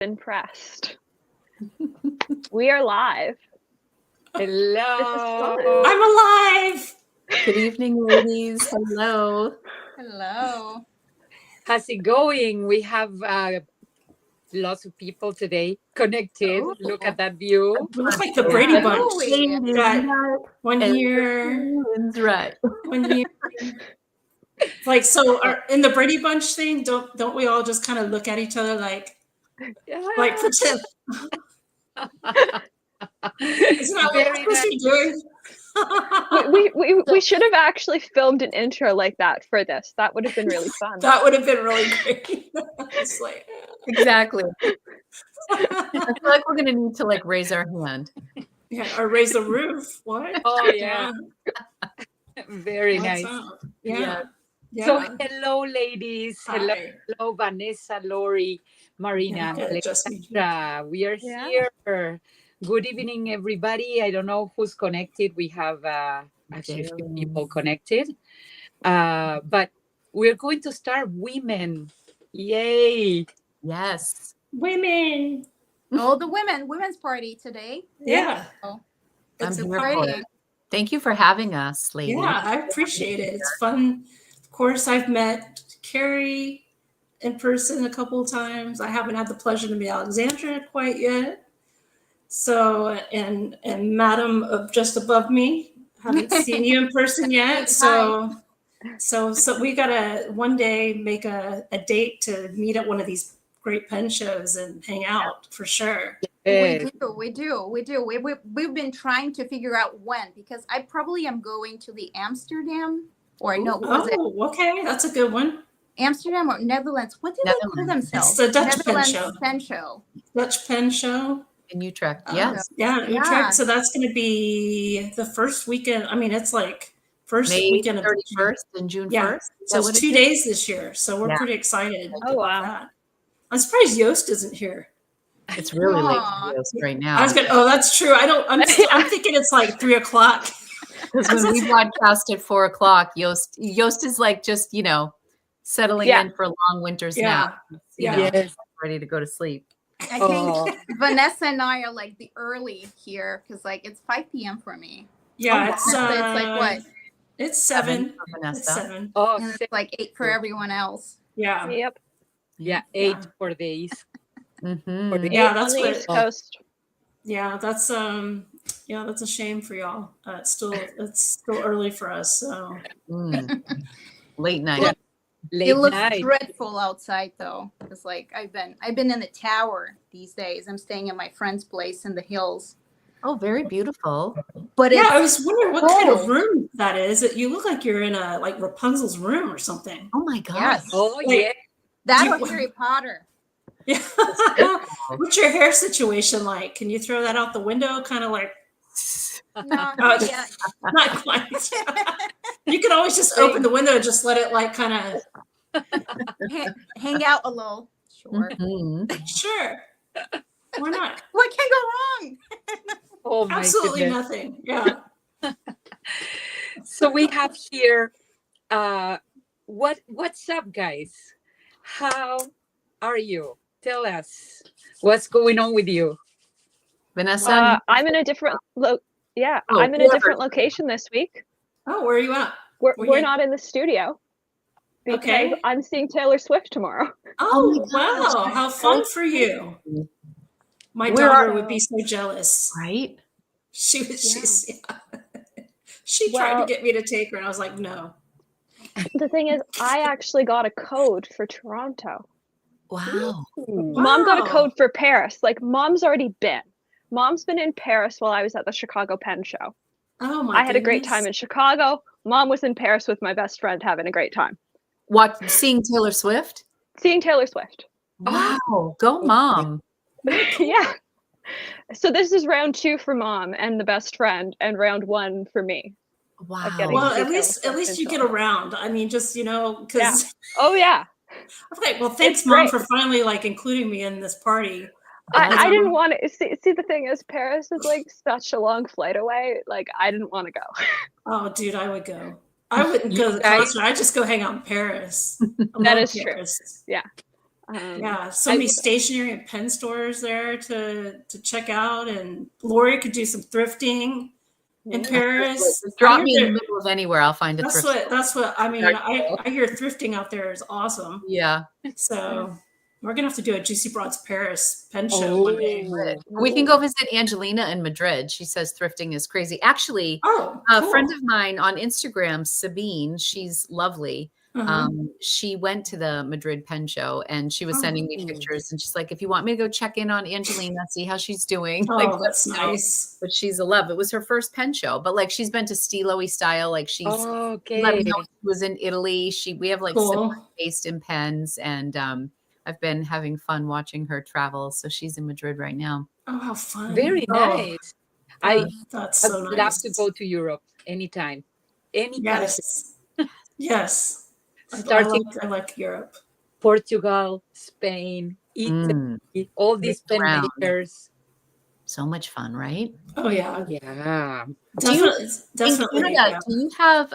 Impressed. We are live. Hello. I'm alive. Good evening, ladies. Hello. Hello. How's it going? We have lots of people today connected. Oh. Look at that view. We look like the Brady Bunch. Got one here. Right. One here. Like, so in the Brady Bunch thing, don't we all just kind of look at each other like pretend? Isn't that what we're supposed to be doing? we should have actually filmed an intro like that for this. That would have been really fun. That would have been really great. It's like, exactly. I feel like we're gonna need to like raise our hand. Yeah, or raise the roof. What? Oh yeah. Very nice. Yeah. So hello, ladies. Hi. Hello, Vanessa, Lori, Marina, Alexandra. We are here. Good evening, everybody. I don't know who's connected. We have actually a few people connected. But we're going to start women. Yay. Yes. Women. Oh, the women's party today. Yeah. Oh, it's exciting. Thank you for having us, ladies. Yeah, I appreciate it. It's fun. Of course, I've met Carrie in person a couple of times. I haven't had the pleasure to meet Alexandra quite yet. So, and Madam of just above me, haven't seen you in person yet. So we gotta one day make a date to meet at one of these great pen shows and hang out for sure. We do. We've been trying to figure out when, because I probably am going to the Amsterdam or no. Okay, that's a good one. Amsterdam or Netherlands? What do they call themselves? It's the Dutch Netherlands pen show. Dutch pen show. In Utrecht, yes. Yeah, Utrecht. So that's going to be the first weekend. I mean, it's like first May weekend of 31st and June 1st. So it's 2 days this year. So we're pretty excited about that. I'm surprised Yost isn't here. It's really late for Yost right now. I was going, that's true. I'm thinking it's like 3:00. Because when we broadcast at 4:00, Yost is like just, settling in for a long winter's nap. Ready to go to sleep. I think Vanessa and I are like the early here because like it's 5 p.m. for me. Yeah, it's like what? It's 7. It's 7. Oh, and it's like 8 for everyone else. Yeah. Yep. Yeah, 8 for the East. Mm-hmm. For the that's the East Coast. Yeah, that's a shame for y'all. It's still early for us. So late night. Well, it looks dreadful outside though. It's like I've been in the tower these days. I'm staying at my friend's place in the hills. Oh, very beautiful. But I was wondering what kind of room that is. You look like you're in a like Rapunzel's room or something. Oh my god. Yes. Oh yeah. That or Harry Potter. Yeah. What's your hair situation like? Can you throw that out the window? Kind of like no, not quite. You can always just open the window and just let it like kind of hang out a little. Sure. Mm-hmm. Sure. Why not? What can go wrong? Oh my Absolutely goodness. nothing. Yeah. So we have here what's up, guys? How are you? Tell us what's going on with you. Vanessa, I'm in a different I'm in a different location this week. Oh, where are you at? We're not in the studio because I'm seeing Taylor Swift tomorrow. Oh wow! How fun for you! My daughter would be so jealous. Right? She tried to get me to take her, and I was like, no. The thing is, I actually got a code for Toronto. Wow. Mom got a code for Paris. Like, Mom's already been. Mom's been in Paris while I was at the Chicago Pen Show. Oh my! I had a great time in Chicago. Mom was in Paris with my best friend having a great time. Seeing Taylor Swift? Seeing Taylor Swift. Wow. Go Mom. Yeah. So this is round 2 for Mom and the best friend, and round 1 for me. Wow. Well, at least you get around. I mean, just because. Yeah. Oh yeah. Okay. Well, thanks, Mom, for finally like including me in this party. I didn't want to see. The thing is, Paris is like such a long flight away. Like, I didn't want to go. Oh, dude, I would go. I wouldn't go to the concert. I'd just go hang out in Paris. That is Paris. True. Yeah. So many stationery and pen stores there to check out, and Lori could do some thrifting in Paris. Drop me in the middle of anywhere, I'll find a thrift store. That's what I mean. I hear thrifting out there is awesome. Yeah. So we're gonna have to do a Juicy Broads Paris pen show one day. We can go visit Angelina in Madrid. She says thrifting is crazy. Actually, a friend of mine on Instagram, Sabine, she's lovely. She went to the Madrid pen show and she was sending me pictures, and she's like, if you want me to go check in on Angelina, see how she's doing. Like, that's nice. But she's a love. It was her first pen show, but like she's been to Stilo-y Style. Like she's let me know she was in Italy. We have like similar taste in pens, and I've been having fun watching her travel. So she's in Madrid right now. Oh, how fun. Very nice. That's so nice. I'd love to go to Europe anytime. Yes. Yes. Starting I like Europe. Portugal, Spain, Italy, all these pen makers. So much fun, right? Oh yeah. Yeah. Definitely. Do you have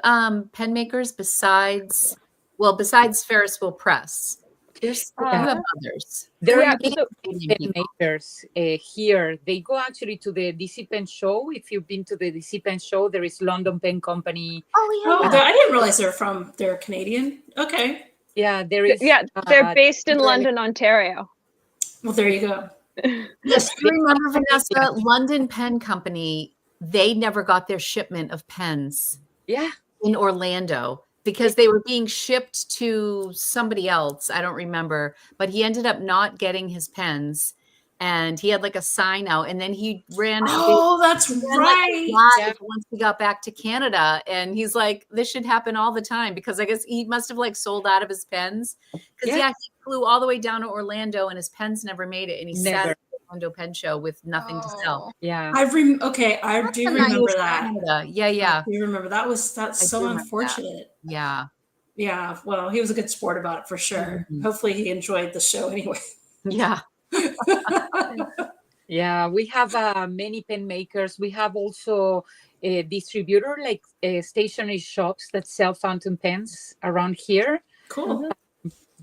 pen makers besides Ferris Wheel Press? You have others. There are pen makers here. They go actually to the DC Pen Show. If you've been to the DC Pen Show, there is London Pen Company. I didn't realize they're Canadian. Okay. Yeah, there is. Yeah, they're based in London, Ontario. Well, there you go. Yes, you remember, Vanessa, London Pen Company, they never got their shipment of pens in Orlando because they were being shipped to somebody else. I don't remember, but he ended up not getting his pens, and he had like a sign out, and then he ran. That's right. Once he got back to Canada, and he's like, this should happen all the time, because I guess he must have like sold out of his pens. Because he flew all the way down to Orlando, and his pens never made it, and he sat at the Orlando Pen Show with nothing to sell. Yeah, I do remember that. Yeah. You remember that's so unfortunate. Yeah. Yeah. Well, he was a good sport about it for sure. Hopefully, he enjoyed the show anyway. Yeah. Yeah, we have many pen makers. We have also a distributor, like stationery shops that sell fountain pens around here. Cool.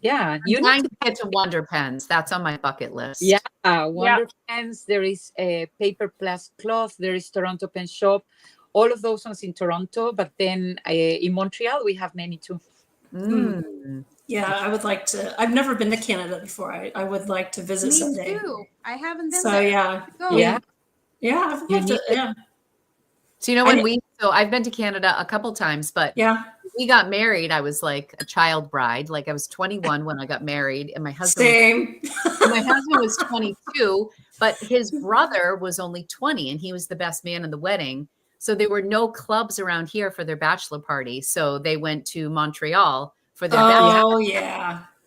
Yeah, you need to get to Wonder Pens. That's on my bucket list. Yeah, Wonder Pens. There is a Paper Plus Cloth. There is Toronto Pen Shop. All of those ones in Toronto, but then in Montreal we have many too. Yeah, I would like to. I've never been to Canada before. I would like to visit someday. Me too. I haven't been there. So yeah. So you know so I've been to Canada a couple times, but we got married. I was like a child bride. Like I was 21 when I got married, and my husband was 22, but his brother was only 20, and he was the best man in the wedding. So there were no clubs around here for their bachelor party. So they went to Montreal for their bachelor.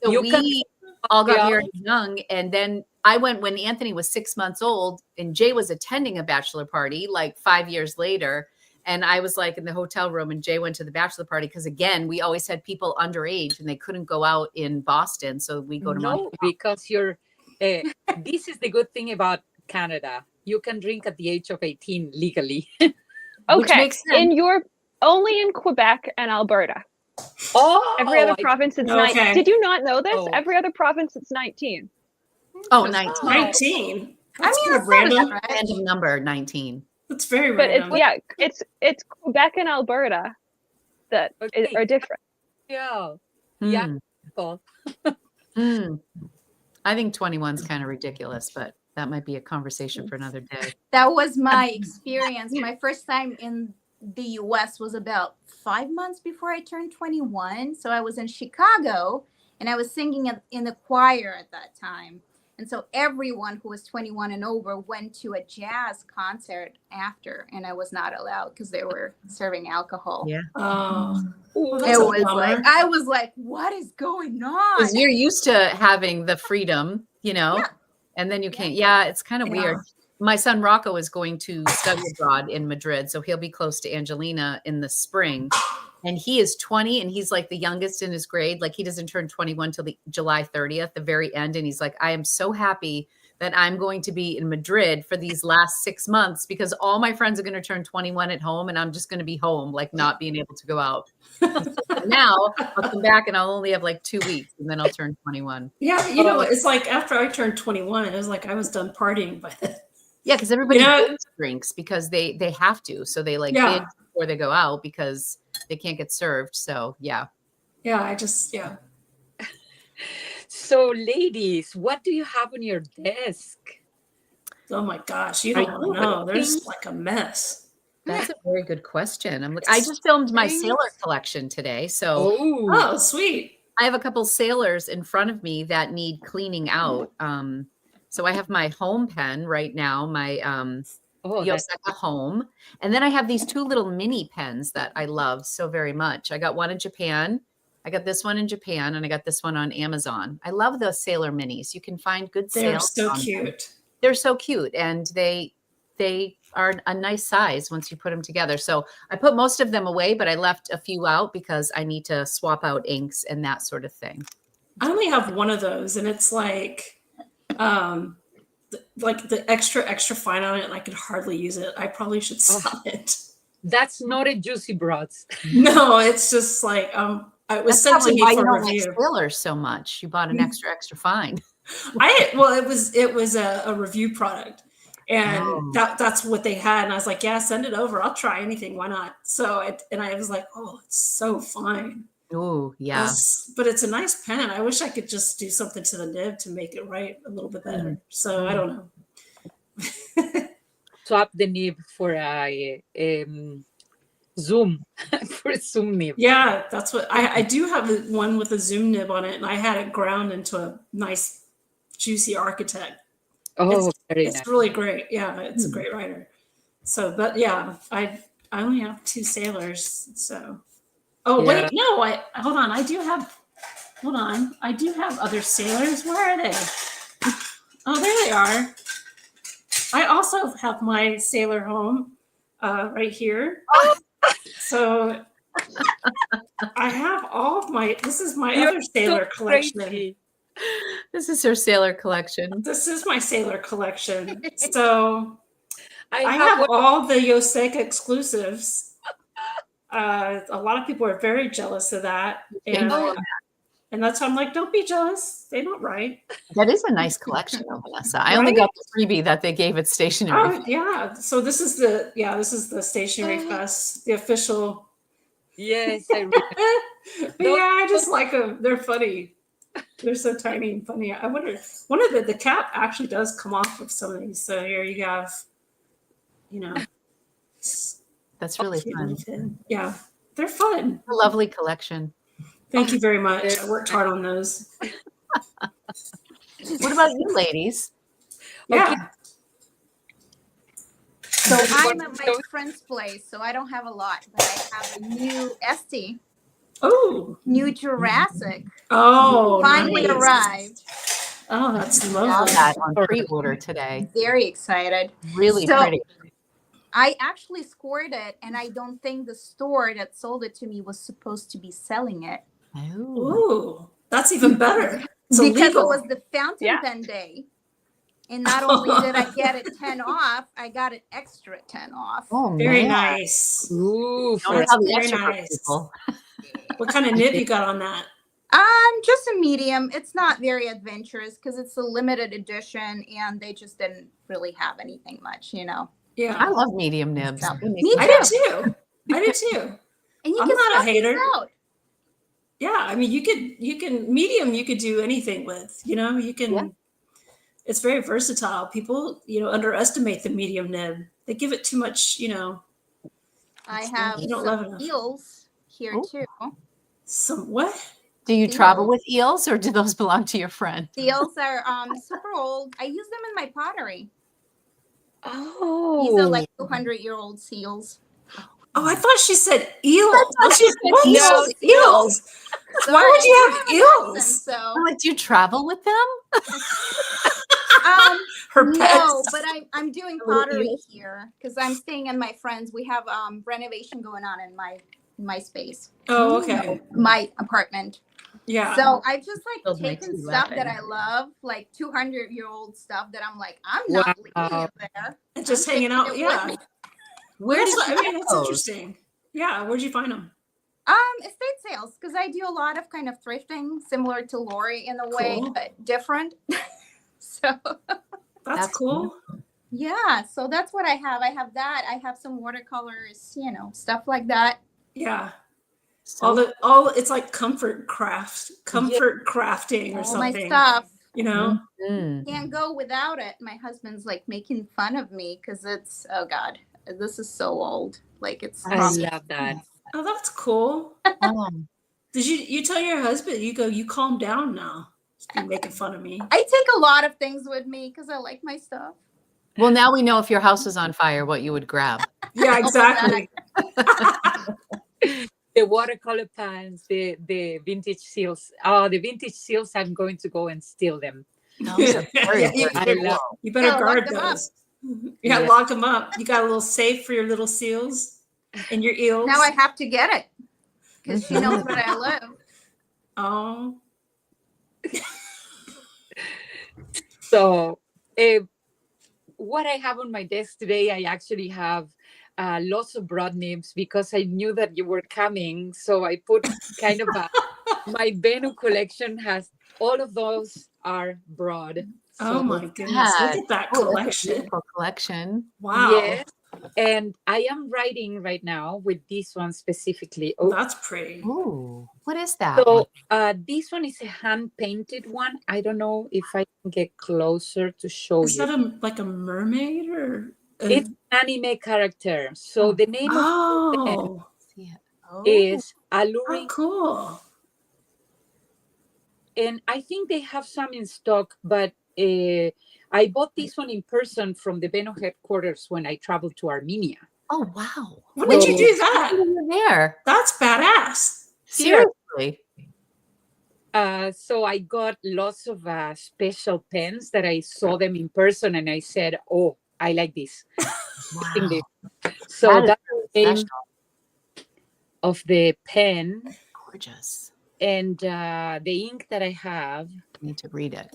So we all got married young, and then I went when Anthony was 6 months old, and Jay was attending a bachelor party like 5 years later. And I was like in the hotel room, and Jay went to the bachelor party because, again, we always had people underage and they couldn't go out in Boston. So we go to Montreal. Because you're. This is the good thing about Canada. You can drink at the age of 18 legally. Okay, only in Quebec and Alberta. Every other province it's 19. Did you not know this? Every other province it's 19. 19. 19. That's a random number, 19. That's very random. But it's Quebec and Alberta that are different. Yeah. Cool. I think 21 is kind of ridiculous, but that might be a conversation for another day. That was my experience. My first time in the US was about 5 months before I turned 21. So I was in Chicago, and I was singing in the choir at that time. And so everyone who was 21 and over went to a jazz concert after, and I was not allowed because they were serving alcohol. Yeah. I was like, what is going on? Because you're used to having the freedom, and then you can't. Yeah, it's kind of weird. My son Rocco is going to study abroad in Madrid, so he'll be close to Angelina in the spring. And he is 20, and he's like the youngest in his grade. Like he doesn't turn 21 till the July 30th, the very end. And he's like, I am so happy that I'm going to be in Madrid for these last 6 months because all my friends are going to turn 21 at home and I'm just going to be home, like not being able to go out. Now I'll come back and I'll only have like 2 weeks and then I'll turn 21. Yeah. You know, it's like after I turned 21, it was like I was done partying by then. Yeah, because everybody drinks because they have to. So they like binge before they go out because they can't get served. So yeah. Yeah, So ladies, what do you have on your desk? Oh my gosh, you don't know. There's like a mess. That's a very good question. I just filmed my sailor collection today. So oh sweet. I have a couple sailors in front of me that need cleaning out. So I have my home pen right now, my Yoseka home. And then I have these 2 little mini pens that I love so very much. I got one in Japan. I got this one in Japan and I got this one on Amazon. I love those sailor minis. You can find good sales. They're so cute. They're so cute. And they are a nice size once you put them together. So I put most of them away, but I left a few out because I need to swap out inks and that sort of thing. I only have one of those and it's like the extra fine on it and I could hardly use it. I probably should sell it. That's not a Juicy Broads. No, it's just like it was sent to me for review. Like sailors so much. You bought an extra fine. It was a review product. And that's what they had. And I was like, yeah, send it over. I'll try anything. Why not? So I was like, oh, it's so fine. Oh, yeah. But it's a nice pen. I wish I could just do something to the nib to make it write a little bit better. So I don't know. Swap the nib for a zoom, for a zoom nib. Yeah, that's what I do have one with a zoom nib on it. And I had it ground into a nice, juicy Architect. Oh, it's really great. Yeah, it's a great writer. So, but yeah, I only have 2 sailors. So, wait, no, hold on. I do have other sailors. Where are they? Oh, there they are. I also have my sailor home right here. So I have all of this is my other sailor collection. Crazy. This is her sailor collection. This is my sailor collection. So I have all the Yoseka exclusives. A lot of people are very jealous of that. And that's why I'm like, don't be jealous. They're not right. That is a nice collection, Vanessa. I only got the freebie that they gave at Stationery. Oh, yeah. So this is the Stationery Fest, the official. Yes. I just like them. They're funny. They're so tiny and funny. I wonder, one of the cap actually does come off of some of these. So here you have, that's really fun. Yeah, they're fun. A lovely collection. Thank you very much. I worked hard on those. What about you, ladies? Yeah. Okay. So I'm at my friend's place, so I don't have a lot, but I have a new Esty. Oh. New Jurassic. Oh, finally arrived. Oh, that's lovely. I saw that on pre-order today. Very excited. Really pretty. I actually scored it, and I don't think the store that sold it to me was supposed to be selling it. Oh, that's even better. It's because illegal. it was the fountain pen day. And not only did I get it 10 off, I got it extra 10 off. Oh, very nice. Ooh, very nice. What kind of nib you got on that? Just a medium. It's not very adventurous because it's a limited edition and they just didn't really have anything much, Yeah. I love medium nibs. So, I do too. And I'm not a hater. Out. Yeah, I mean, you could do anything with, you can, it's very versatile. People, underestimate the medium nib. They give it too much, I have some eels here too. Some what? Do you travel with eels or do those belong to your friend? The eels are super old. I use them in my pottery. Oh. These are like 200-year-old seals. Oh, I thought she said eels. No, eels. Sorry, why would you have eels? Do you travel with them? Her pets. No, but I'm doing pottery here because I'm staying in my friend's. We have renovation going on in my space. Oh, okay. My apartment. Yeah. So I've just like taken stuff that I love, like 200-year-old stuff that I'm like, I'm not leaving it there. And just hanging out. Yeah. That's interesting. Yeah. Where'd you find them? Estate sales, because I do a lot of kind of thrifting, similar to Lori in a way, but different. So that's cool. Yeah, so that's what I have. I have that. I have some watercolors, stuff like that. Yeah. So it's like comfort crafting or something. My stuff. Can't go without it. My husband's like making fun of me because it's, oh God, this is so old. Like I love that. Oh, that's cool. Did you tell your husband, you calm down now? You're making fun of me. I take a lot of things with me because I like my stuff. Well, now we know if your house was on fire, what you would grab. Yeah, exactly. The watercolor pans, the vintage seals. Oh, the vintage seals, I'm going to go and steal them. You better guard those. You gotta lock them up. You got a little safe for your little seals and your eels. Now I have to get it because she knows where I live. Oh. So, what I have on my desk today, I actually have lots of broad nibs because I knew that you were coming. So I put kind of my Venu collection has all of those are broad. So, oh my goodness! Look at that collection! Wow. Yes. And I am writing right now with this one specifically. Oh, that's pretty. Oh, what is that? So this one is a hand-painted one. I don't know if I can get closer to show you. Is that like a mermaid or? It's an anime character. So the name of it is Alluring. Oh, cool. And I think they have some in stock, but I bought this one in person from the Venu headquarters when I traveled to Armenia. Oh, wow. When did you do that? There. That's badass. Seriously. So I got lots of special pens that I saw them in person and I said, oh, I like this. Wow. So that's the name of the pen. Gorgeous. And the ink that I have. I need to read it.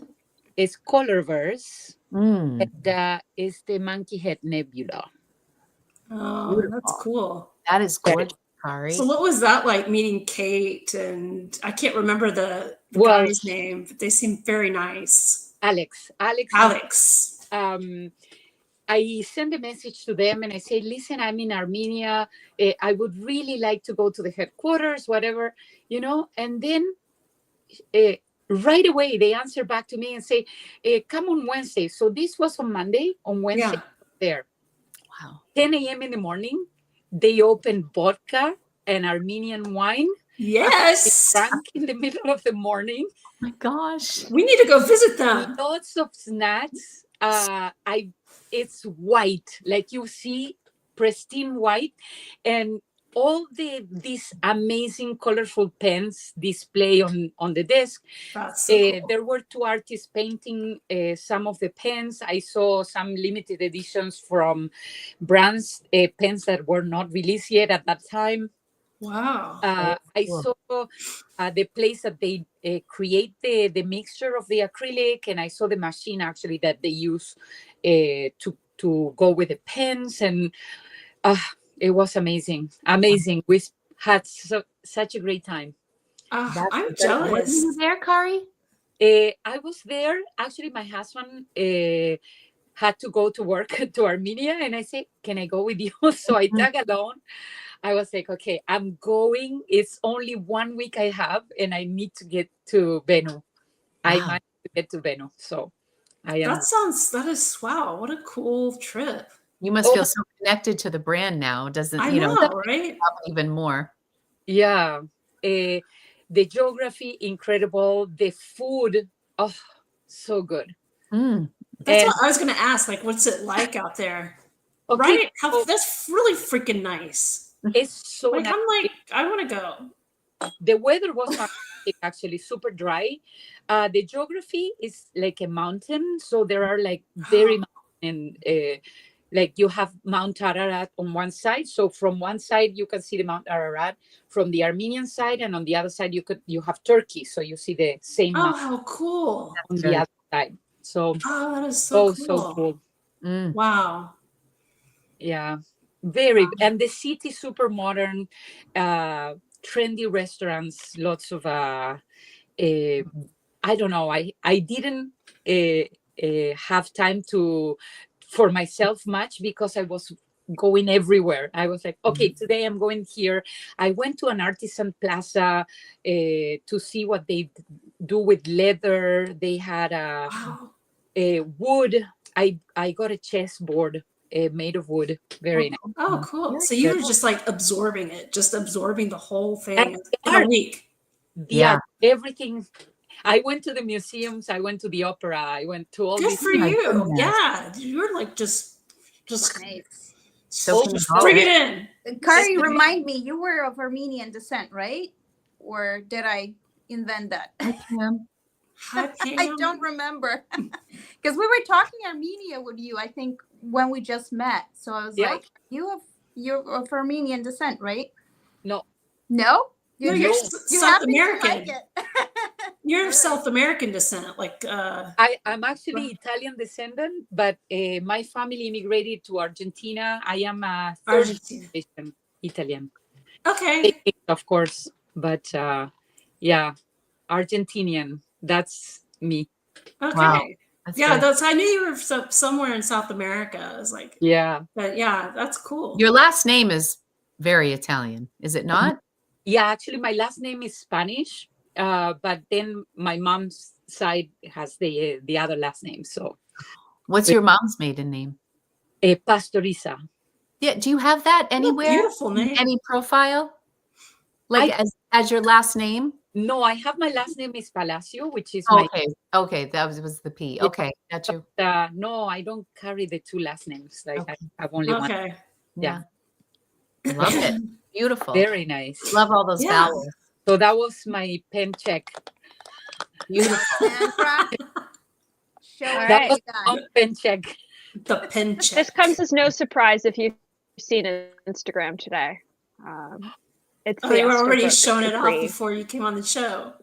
Is Colorverse. And is the Monkey Head Nebula. Oh, beautiful. That's cool. That is gorgeous, Kari. So what was that like meeting Kate? And I can't remember the guy's name, but they seem very nice. Alex. I send a message to them and I say, listen, I'm in Armenia. I would really like to go to the headquarters, whatever, and then right away they answer back to me and say, come on Wednesday. So this was on Monday. On Wednesday, there. Wow. 10 a.m. in the morning, they open vodka and Armenian wine. Yes. Drunk in the middle of the morning. Oh my gosh. We need to go visit them. Lots of snacks. It's white, like you see, pristine white, and all these amazing colorful pens display on the desk. That's so cool. There were two artists painting some of the pens. I saw some limited editions from brands, pens that were not released yet at that time. Wow. I saw the place that they create the mixture of the acrylic, and I saw the machine actually that they use to go with the pens, and it was amazing. We had such a great time. I'm jealous. Were you there, Kari? I was there. Actually, my husband had to go to work to Armenia, and I said, can I go with you? So I tag along. I was like, okay, I'm going. It's only 1 week I have, and I need to get to Venu. Wow. I managed to get to Venu. So I am. That is, wow, what a cool trip. You must feel so connected to the brand now, doesn't I know, right? Even more. Yeah. The geography, incredible. The food, so good. That's what I was going to ask. Like, what's it like out there? Okay. Right? That's really freaking nice. It's so like, nice. I'm like, I want to go. The weather was actually super dry. The geography is like a mountain. So there are like very mountain Like you have Mount Ararat on one side. So from one side, you can see the Mount Ararat from the Armenian side. And on the other side, you have Turkey. So you see the same Oh, mountain how cool. on the other side. So, that is so cool. So cool. Wow. Yeah. Very. Wow. And the city, super modern, trendy restaurants, lots of, I don't know. I didn't have time for myself much because I was going everywhere. I was like, okay, today I'm going here. I went to an artisan plaza to see what they do with leather. They had a wood. I got a chessboard made of wood. Very nice. Oh, cool. So you were just like absorbing the whole thing in a week. Yeah, everything. I went to the museums. I went to the opera. I went to all Good these. for you. Yeah, you're like just nice. So bring it in. Kari, remind me, you were of Armenian descent, right? Or did I invent that? Hi, Pam. I don't remember because we were talking Armenia with you, I think, when we just met. So I was like, you're of Armenian descent, right? No. You're South American. You're South American descent. Like I'm actually Italian descendant, but my family immigrated to Argentina. I am a third generation Italian. Okay. Of course, but yeah, Argentinian. That's me. Okay. Wow. That's I knew you were somewhere in South America. I was like, but that's cool. Your last name is very Italian, is it not? Yeah, actually, my last name is Spanish, but then my mom's side has the other last name. So, what's your mom's maiden name? Pastoriza. Yeah, do you have that anywhere? Beautiful name. Any profile? Like as your last name? No, I have my last name is Palacio, which is okay. That was the P. Okay, got you. No, I don't carry the two last names. Like I have only one. Okay. Yeah. Love it. Beautiful. Very nice. Love all those vowels. So that was my pen check. Beautiful. That was my pen check. The pen check. This comes as no surprise if you've seen Instagram today. They were already showing it off before you came on the show.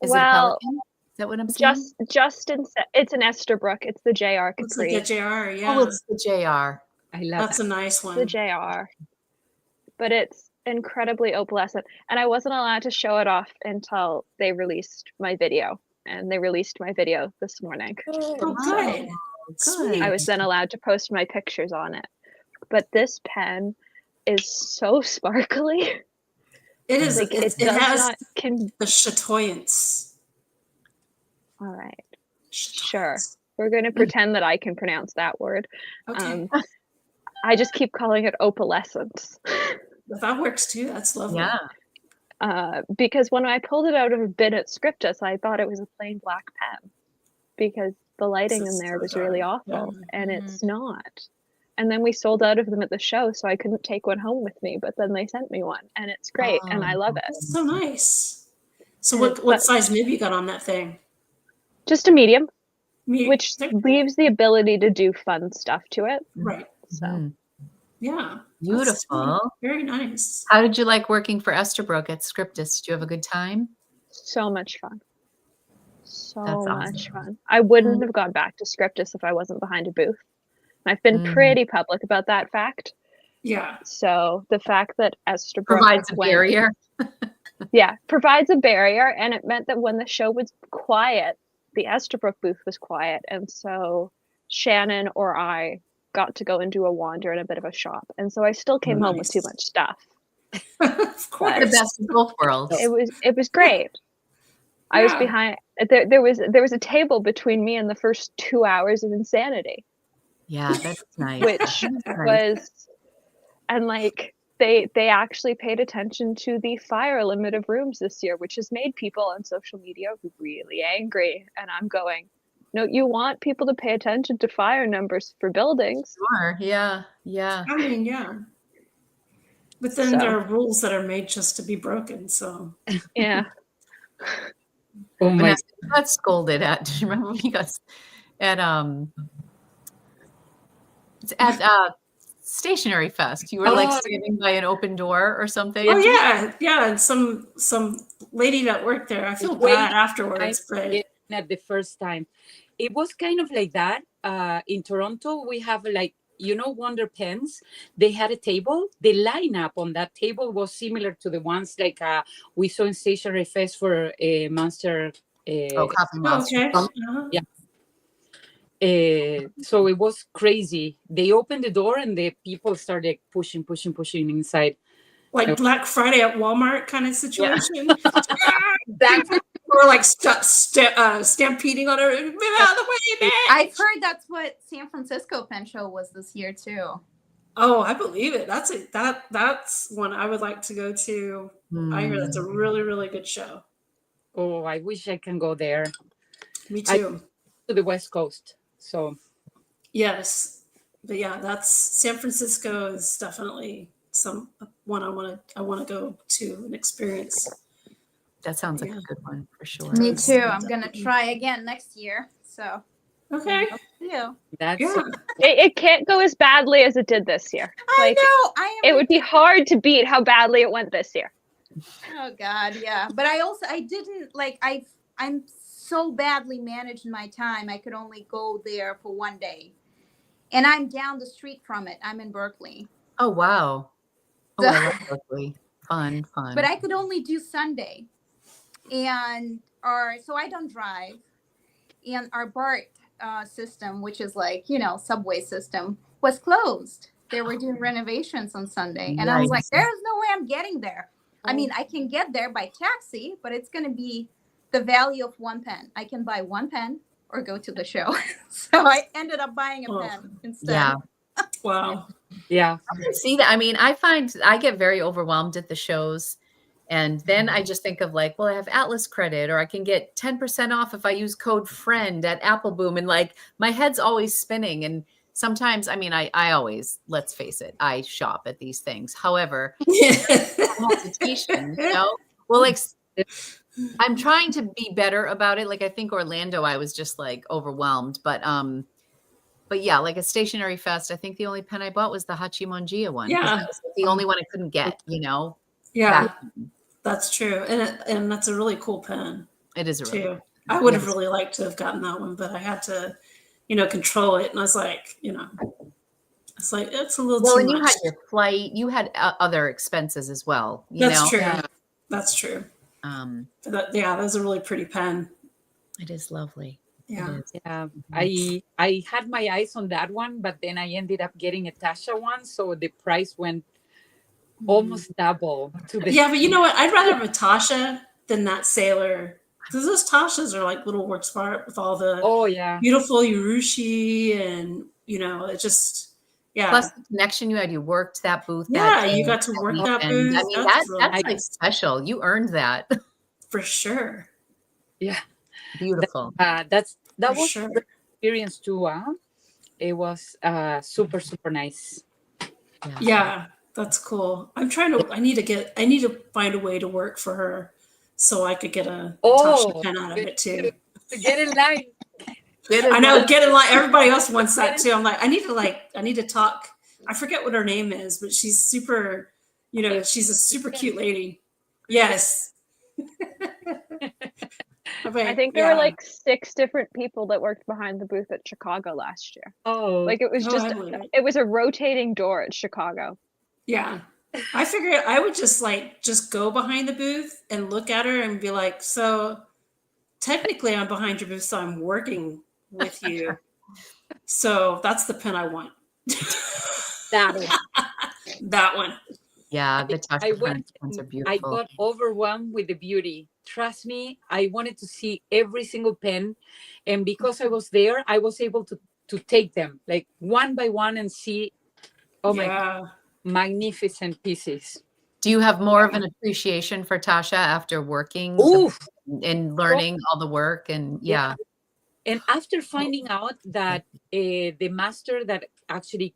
Is it a pelican? Is that what I'm saying? It's an Esterbrook. It's the JR Capri. It's like a JR, yeah. Oh, it's the JR. I love That's a nice one. The JR. But it's incredibly opalescent. And I wasn't allowed to show it off until they released my video. And they released my video this morning. Oh, good. Sweet. I was then allowed to post my pictures on it. But this pen is so sparkly. It is. Like, it has the chatoyance. All right. Sure. We're going to pretend that I can pronounce that word. Okay. I just keep calling it opalescent. That works too. That's lovely. Yeah. Because when I pulled it out of a bin at Scriptus, I thought it was a plain black pen because the lighting in there was really awful, and it's not. And then we sold out of them at the show, so I couldn't take one home with me. But then they sent me one, and it's great, and I love it. That's so nice. So what size nib you got on that thing? Just a medium, which leaves the ability to do fun stuff to it. Right. So, yeah. Beautiful. Very nice. How did you like working for Esterbrook at Scriptus? Did you have a good time? So much fun. Much fun. I wouldn't have gone back to Scriptus if I wasn't behind a booth. I've been pretty public about that fact. Yeah. So the fact that Esterbrook provides a barrier. Provides a barrier. And it meant that when the show was quiet, the Esterbrook booth was quiet. And so Shannon or I got to go and do a wander and a bit of a shop. And so I still came home with too much stuff. Of course. The best of both worlds. It was great. I was behind there was a table between me and the first 2 hours of insanity. Yeah, that's nice. Which was, and like they actually paid attention to the fire limit of rooms this year, which has made people on social media really angry. And I'm going, no, you want people to pay attention to fire numbers for buildings. Sure. Yeah. I mean, yeah. But then there are rules that are made just to be broken. So yeah. Oh my! I got scolded at. Do you remember when you got at It's at Stationery Fest. You were like standing by an open door or something. Oh yeah. And some lady that worked there. I feel bad afterwards, but at the first time, it was kind of like that. In Toronto, we have like, Wonder Pens. They had a table. The lineup on that table was similar to the ones like we saw in Stationery Fest for Monster. Coffee Monster. Yeah. So it was crazy. They opened the door and the people started pushing inside. Like Black Friday at Walmart kind of situation. Exactly. Or like stampeding on her. Out of the way, man. I've heard that's what San Francisco Pen Show was this year too. Oh, I believe it. That's one I would like to go to. I hear that's a really, really good show. Oh, I wish I can go there. Me too. To the West Coast. So yes. But yeah, that's San Francisco is definitely one I want to go to and experience. That sounds like a good one for sure. Me too. I'm gonna try again next year. So okay. You. It can't go as badly as it did this year. I know. It would be hard to beat how badly it went this year. Oh God, yeah. But I didn't like. I'm so badly managed my time. I could only go there for one day, and I'm down the street from it. I'm in Berkeley. Oh wow. Oh, I love Berkeley. Fun. But I could only do Sunday, and so I don't drive, and our BART system, which is like subway system, was closed. They were doing renovations on Sunday, and I was like, "There's no way I'm getting there." I mean, I can get there by taxi, but it's going to be the value of one pen. I can buy one pen or go to the show. So I ended up buying a pen instead. Yeah. Wow. Yeah. I can see that. I mean, I find I get very overwhelmed at the shows. And then I just think of like, well, I have Atlas credit, or I can get 10% off if I use code FRIEND at Apple Boom. And like my head's always spinning. And sometimes, I mean, I always, let's face it, I shop at these things. However, hesitation, well, like I'm trying to be better about it. Like I think Orlando, I was just like overwhelmed, but yeah, like a Stationery Fest, I think the only pen I bought was the Hachimonjia one. Yeah. That was the only one I couldn't get, Yeah, that's true. And that's a really cool pen. It is a really cool pen. I would have really liked to have gotten that one, but I had to, control it. And I was like, it's like, it's a little too much. Well, and you had your flight, you had other expenses as well. That's true. Yeah. That's true. That was a really pretty pen. It is lovely. Yeah. Yeah. I had my eyes on that one, but then I ended up getting a Tasha one. So the price went almost double to the. Yeah, but you know what? I'd rather have a Tasha than that Sailor. Because those Tashas are like little works of art with all the beautiful urushi and it just Plus the connection you had, you worked that booth. Yeah, you got to work that booth. I mean, that's like special. You earned that. For sure. Yeah. Beautiful. That was sure. Experience too. It was super, super nice. Yeah, that's cool. I need to find a way to work for her so I could get a Tasha pen out of it too. Get in line. I know, get in line. Everybody else wants that too. I'm like, I need to talk. I forget what her name is, but she's super, she's a super cute lady. Yes. I think there were like 6 different people that worked behind the booth at Chicago last year. Oh. Like it was it was a rotating door at Chicago. Yeah. I figured I would just go behind the booth and look at her and be like, so technically I'm behind your booth, so I'm working with you. So that's the pen I want. That one. Yeah, the Tasha pens are beautiful. I got overwhelmed with the beauty. Trust me, I wanted to see every single pen. And because I was there, I was able to take them like one by one and see, my God, magnificent pieces. Do you have more of an appreciation for Tasha after working and learning all the work? And And after finding out that the master that actually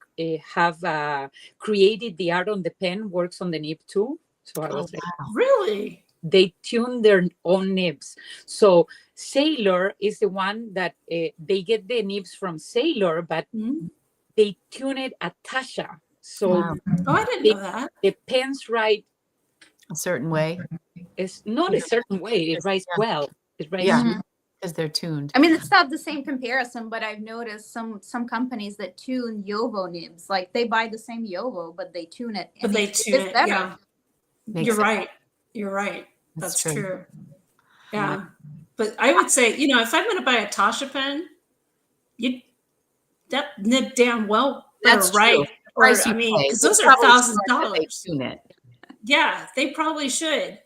have created the art on the pen works on the nib too. So I was like, really? They tune their own nibs. So Sailor is the one that they get the nibs from Sailor, but they tune it at Tasha. So Wow. Oh, I didn't know that. the pens write A certain way. It's not a certain way. It writes well. It writes because they're tuned. I mean, it's not the same comparison, but I've noticed some companies that tune Yovo nibs, like they buy the same Yovo, but they tune it. But they tune it. better. Yeah. You're right. You're right. That's true. Yeah. But I would say, you know, if I'm going to buy a Tasha pen, that nib damn well That's right. Or, I mean, because those are $1,000. Tune it. Yeah, they probably should.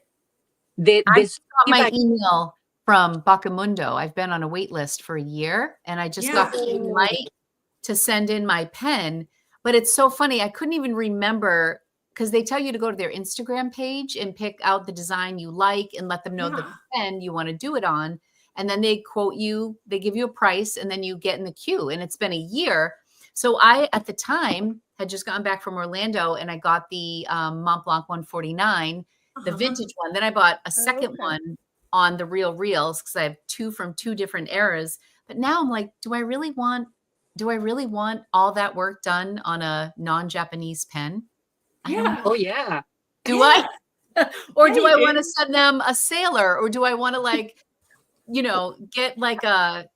I got my email from Bacamundo. I've been on a wait list for a year, and I just got the green light to send in my pen. But it's so funny. I couldn't even remember, because they tell you to go to their Instagram page and pick out the design you like and let them know the pen you want to do it on. And then they quote you, they give you a price, and then you get in the queue. And it's been a year. So I, at the time, had just gotten back from Orlando, and I got the Mont Blanc 149, the vintage one. Then I bought a second one on the Real Reels, because I have two from two different eras. But now I'm like, do I really want all that work done on a non-Japanese pen? Yeah. Oh yeah. Do I? Or do I want to send them a Sailor? Or do I want to, like, you know, get like a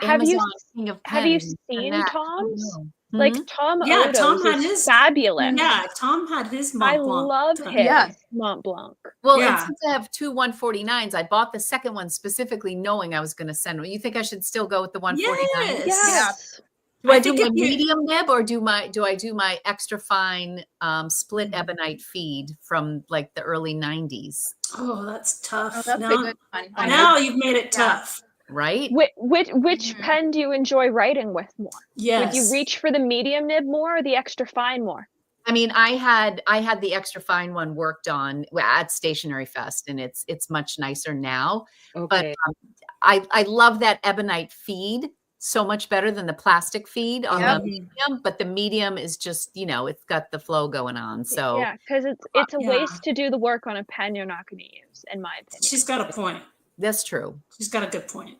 Amazon King of Pens? Have you seen Tom's? Mm-hmm. Like Tom Odo's Tom had his fabulous. Yeah, Tom had his Mont Blanc. I love his Mont Blanc. Well, and since I have two 149s, I bought the second one specifically knowing I was going to send one. You think I should still go with the 149? Yes. Do I do my medium nib, or do I do my extra fine split ebonite feed from like the early 90s? Oh, that's tough. Oh, that's a good one. Now you've made it tough. Right? Which pen do you enjoy writing with more? Yes. Would you reach for the medium nib more or the extra fine more? I mean, I had the extra fine one worked on at Stationery Fest, and it's much nicer now. Okay. But I love that ebonite feed so much better than the plastic feed on the medium. But the medium is just, you know, it's got the flow going on. So yeah, because it's a waste to do the work on a pen you're not going to use, in my opinion. She's got a point. That's true. She's got a good point.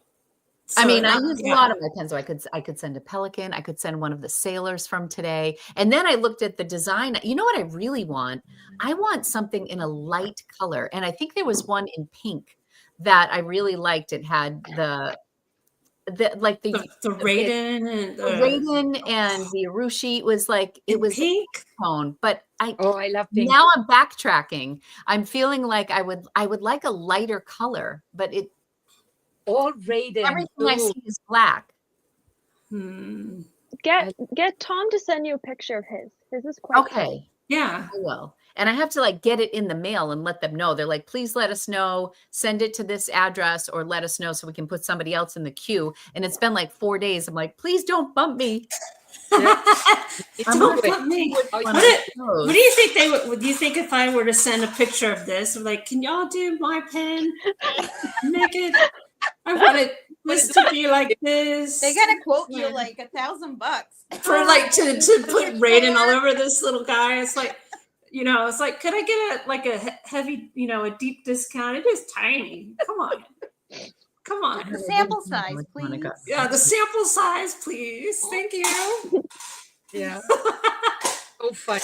So, I mean, I use a lot of my pens. So I could send a Pelican. I could send one of the Sailors from today. And then I looked at the design. You know what I really want? I want something in a light color. And I think there was one in pink that I really liked. It had the Raiden and the Raiden and the Urushi was like, it was pink tone. But I love pink. Now I'm backtracking. I'm feeling like I would like a lighter color, but all Raiden. Everything I see is black. Get Tom to send you a picture of his. His is quite cool. Yeah, I will. And I have to like get it in the mail and let them know. They're like, please let us know, send it to this address, or let us know so we can put somebody else in the queue. And it's been like 4 days. I'm like, please don't bump me. Don't bump me. What do you think they would? Do you think if I were to send a picture of this, like, can y'all do my pen? Make it. I want this to be like this. They're gonna quote you like $1,000 for like to put Raiden all over this little guy. It's like, you know, it's like, could I get a heavy, you know, a deep discount? It is tiny. Come on. The sample size, please. Yeah, the sample size, please. Thank you. Yeah. Oh, fun.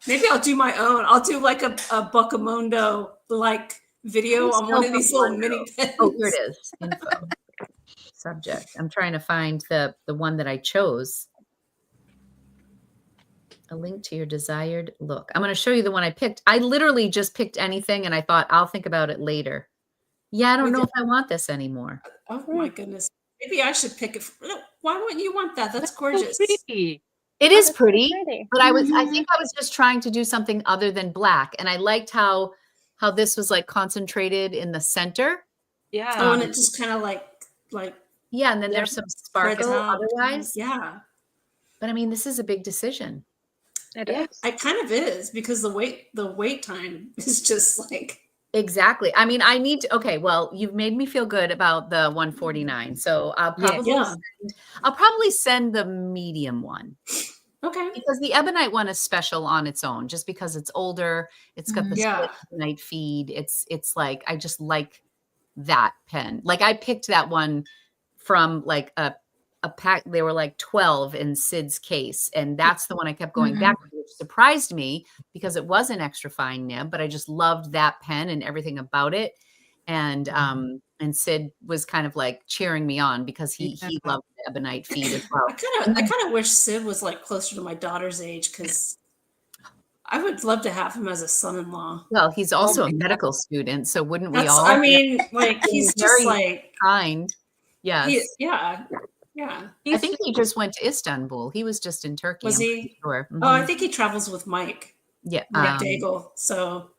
Maybe I'll do my own. I'll do like a Bacamundo like video on one of these little mini pens. Oh, here it is. Info. Subject. I'm trying to find the one that I chose. A link to your desired look. I'm going to show you the one I picked. I literally just picked anything, and I thought I'll think about it later. Yeah, I don't know if I want this anymore. Oh my goodness. Maybe I should pick it. Why wouldn't you want that? That's gorgeous. So pretty. It is pretty, but I think I was just trying to do something other than black. And I liked how this was like concentrated in the center. Yeah. Oh, and it just kind of like. Yeah, and then there's some sparkle otherwise. Yeah. But I mean, this is a big decision. It is. It kind of is, because the wait time is just like. Exactly. I mean, I need to, okay, well, you've made me feel good about the 149. So I'll probably send the medium one. Okay. Because the ebonite one is special on its own, just because it's older. It's got the split ebonite feed. It's like, I just like that pen. Like I picked that one from like a a pack. They were like 12 in Sid's case. And that's the one I kept going back to, which surprised me because it was an extra fine nib, but I just loved that pen and everything about it. And Sid was kind of like cheering me on because he loved the ebonite feed as well. I kind of wish Sid was like closer to my daughter's age because I would love to have him as a son-in-law. Well, he's also a medical student, so wouldn't we all? I mean, like he's just like kind. Yes. Yeah. I think he just went to Istanbul. He was just in Turkey. Was he? Sure. Oh, I think he travels with Mike. Yeah. Mike Daigle. So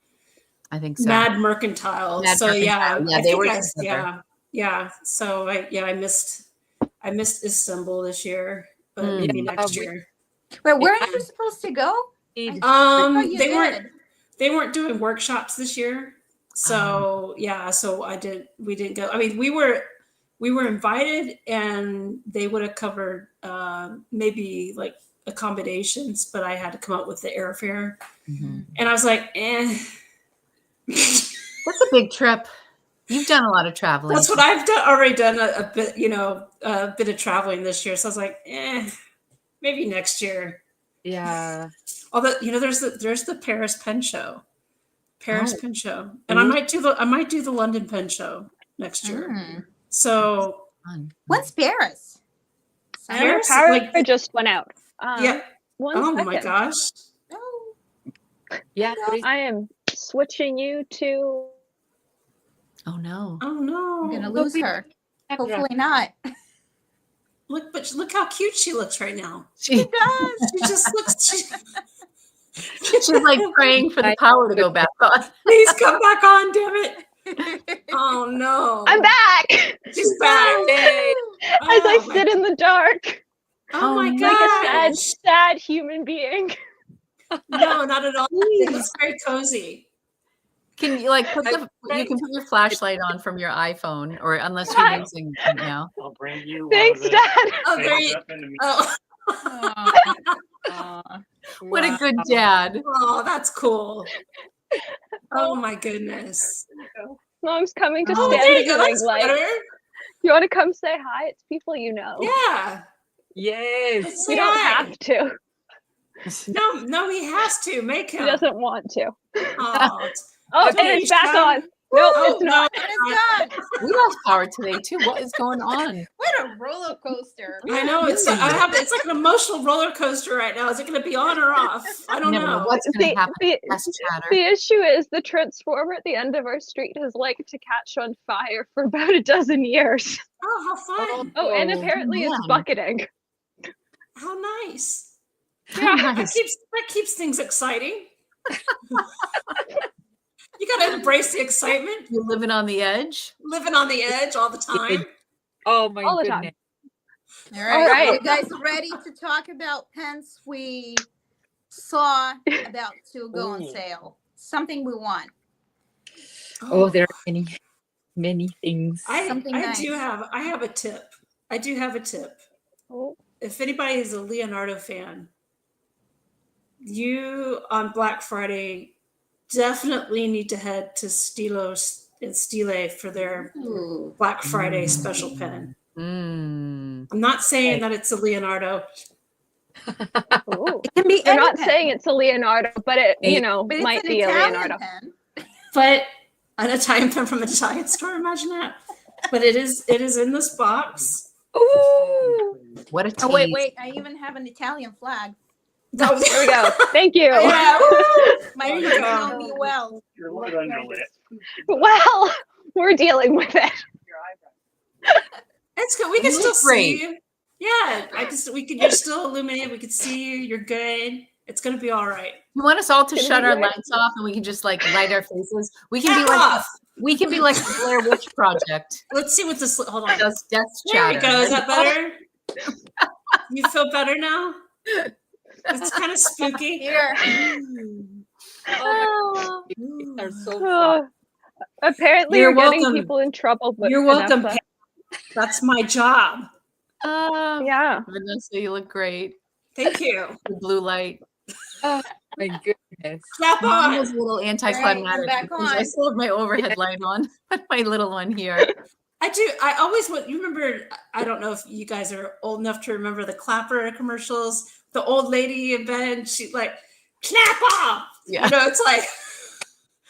I think so. Mad Mercantile. Yeah, they were yeah. So I missed Istanbul this year, but maybe next year. Wait, where are you supposed to go? They weren't doing workshops this year. So we didn't go. I mean, we were invited and they would have covered maybe like accommodations, but I had to come up with the airfare. And I was like, That's a big trip. You've done a lot of traveling. That's what I've already done a bit, a bit of traveling this year. So I was like, maybe next year. Yeah. Although, there's the Paris Pen Show. Pen Show. And I might do the London Pen Show next year. So when's Paris? Paris I just went out. Oh my gosh. Oh. Yeah. I am switching you to. Oh no. I'm gonna lose her. Hopefully not. Look how cute she looks right now. She does. She just looks. She's like praying for the power to go back on. Please come back on, damn it. Oh no. I'm back. She's back. As I sit in the dark. Oh my god. Like a sad human being. No, not at all. It's very cozy. Can you you can put your flashlight on from your iPhone, or unless you're using it now. I'll bring you. Thanks, Dad. Oh, there you What a good dad. Oh, that's cool. Oh my goodness. Mom's coming to there stand you go. in That's the light. better. You want to come say hi? It's people you know. Yeah. Yes. You don't have to. No, he has to make him. He doesn't want to. Oh, and it's back on. No, it's not. It's gone. We lost power today too. What is going on? What a roller coaster. I know it's like an emotional roller coaster right now. Is it going to be on or off? I don't know. What's going to happen. The issue is the transformer at the end of our street has liked to catch on fire for about a dozen years. Oh, how fun! Oh, and apparently it's bucketing. How nice! Yeah, that keeps things exciting. You got to embrace the excitement. You're living on the edge. Living on the edge all the time. Oh my all the goodness. time. All right. Are you guys ready to talk about pens we saw about to go on sale? Something we want. Oh, there are many things. I have a tip. I do have a tip. Oh. If anybody is a Leonardo fan, you on Black Friday definitely need to head to Stilos and Stile for their Black Friday special pen. I'm not saying that it's a Leonardo. It can be You're not saying it's a Leonardo, but it might be a Leonardo. Pen. But an Italian pen from an Italian store, imagine that. But it is in this box. Ooh. What a tease. Oh, wait. I even have an Italian flag. There we go. Thank you. Yeah. My friends know me well. You're a little underlit. Well, we're dealing with it. It's good. We can still see you. Yeah, you're still illuminated. We can see you. You're good. It's gonna be all right. You want us all to shut our lights off and we can just like light our faces? We can be like the Blair Witch Project. Let's see what this. Hold on. Just death There we chatter. go. Is that better? You feel better now? It's kind of spooky. Here. Oh, they're so fun. Apparently, You're you're getting welcome. people in trouble. But You're welcome. Vanessa. That's my job. Yeah. Vanessa, you look great. Thank you. The blue light. Oh my goodness. Clap Mine on. was a little anticlimactic Right, I'm back because I on. still have my overhead light on, my little one here. I do. I always want. You remember? I don't know if you guys are old enough to remember the clapper commercials. The old lady in bed. She like snap off. Yeah. You know, it's like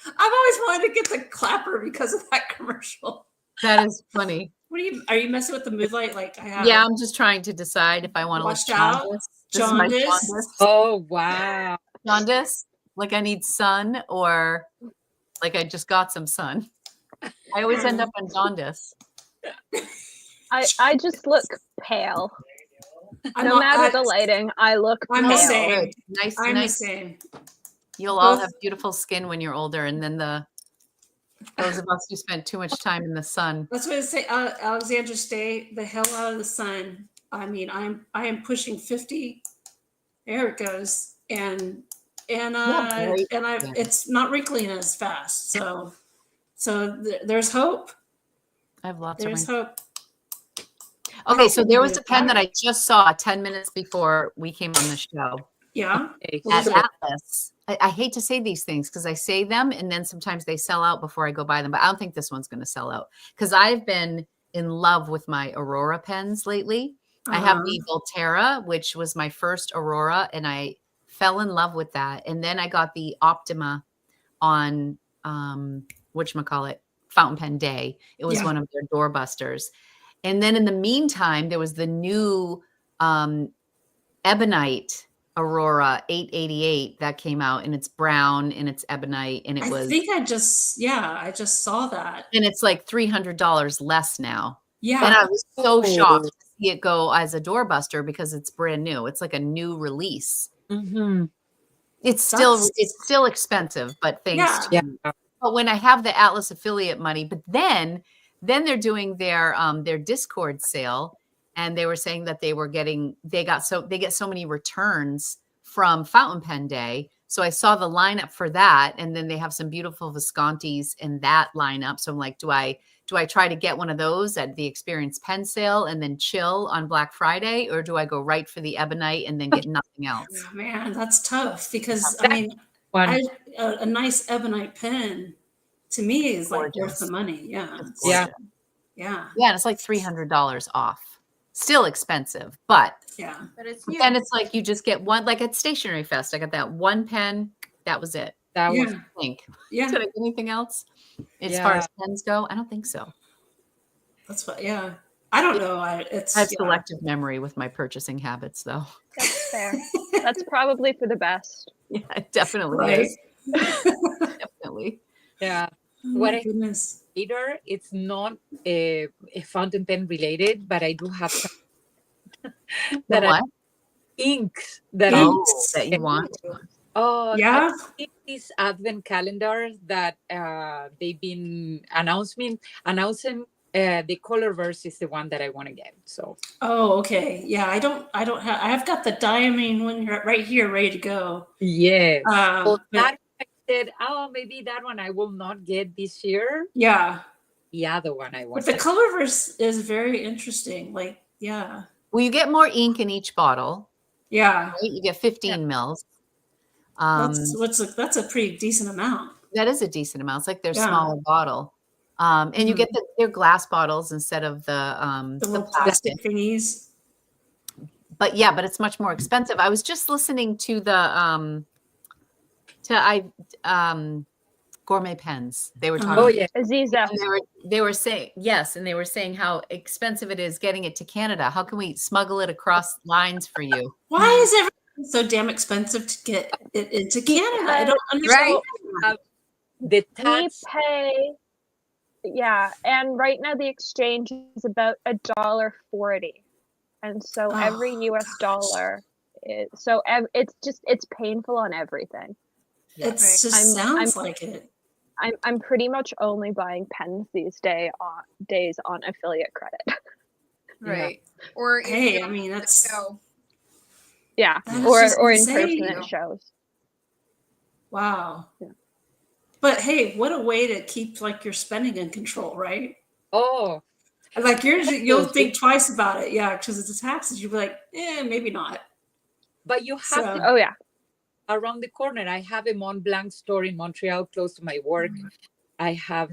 I've always wanted to get the clapper because of that commercial. That is funny. Are you messing with the moonlight? Like I have. Yeah, I'm just trying to decide if I want to Watch look out. jaundice. Jaundice. Oh, wow. Jaundice, like I need sun, or like I just got some sun. I always end up on jaundice. I just look pale. I'm No matter the lighting, I look I'm pale. the same. Nice, I'm nice. the same. You'll all have beautiful skin when you're older, and then those of us who spent too much time in the sun. That's what I say. Alexandra, stay the hell out of the sun. I mean, I am pushing 50. There it goes, and it's not wrinkling as fast. So there's hope. I have lots There's of hope. Okay, so there was a pen that I just saw 10 minutes before we came on the show. Yeah. At Atlas. I hate to say these things because I say them and then sometimes they sell out before I go buy them. But I don't think this one's going to sell out because I've been in love with my Aurora pens lately. I have the Volterra, which was my first Aurora, and I fell in love with that. And then I got the Optima on whatchamacallit, Fountain Pen Day. It was one of their doorbusters. And then in the meantime, there was the new Ebonite Aurora 888 that came out, and it's brown and it's Ebonite, and I think I just saw that. And it's like $300 less now. Yeah. And I was so shocked to see it go as a doorbuster because it's brand new. It's like a new release. Mm-hmm. It's still expensive, but thanks to but when I have the Atlas affiliate money, but then they're doing their Discord sale, and they were saying that they get so many returns from Fountain Pen Day. So I saw the lineup for that, and then they have some beautiful Viscontis in that lineup. So I'm like, do I try to get one of those at the Experience Pen Sale and then chill on Black Friday, or do I go right for the Ebonite and then get nothing else? Oh, man, that's tough because I mean, a nice Ebonite pen to me is like worth the money. Yeah. Yeah. And it's like $300 off. Still expensive, but then it's like you just get one, like at Stationery Fest, I got that one pen. That was it. That was pink. Yeah. Did I get anything else as far as pens go? I don't think so. That's what. Yeah. I don't know. I have selective memory with my purchasing habits, though. That's fair. That's probably for the best. Yeah, it definitely is. Definitely. Yeah. Oh, what goodness. Later, it's not a fountain pen related, but I do have some inks that you want. Oh, yeah. This advent calendar that they've been announcing. The Colorverse is the one that I want to get. So. Oh, okay. Yeah, I don't have. I've got the diamond one right here, ready to go. Yes. That I said, maybe that one I will not get this year. Yeah. The other one I want. But the Colorverse is very interesting. Like, yeah. Well, you get more ink in each bottle. Yeah. Right? You get 15 mils. That's a pretty decent amount. That is a decent amount. It's like their smaller bottle. And you get their glass bottles instead of the little plastic thingies. But it's much more expensive. I was just listening to the Gourmet Pens. They were talking. Aziza. They were saying and they were saying how expensive it is getting it to Canada. How can we smuggle it across lines for you? Why is everything so damn expensive to get it into Canada? I don't understand. Right? The tax. We pay. Yeah, and right now the exchange is about $1.40, and so every US dollar is it's painful on everything. It just sounds like it. I'm pretty much only buying pens these days on affiliate credit. Right. Or hey, I mean that's or in person at shows. Wow. Yeah. But hey, what a way to keep like your spending in control, right? Oh, like you'll think twice about it, because it's the taxes. You'll be like, maybe not. But you have to. Around the corner, I have a Mont Blanc store in Montreal, close to my work. I have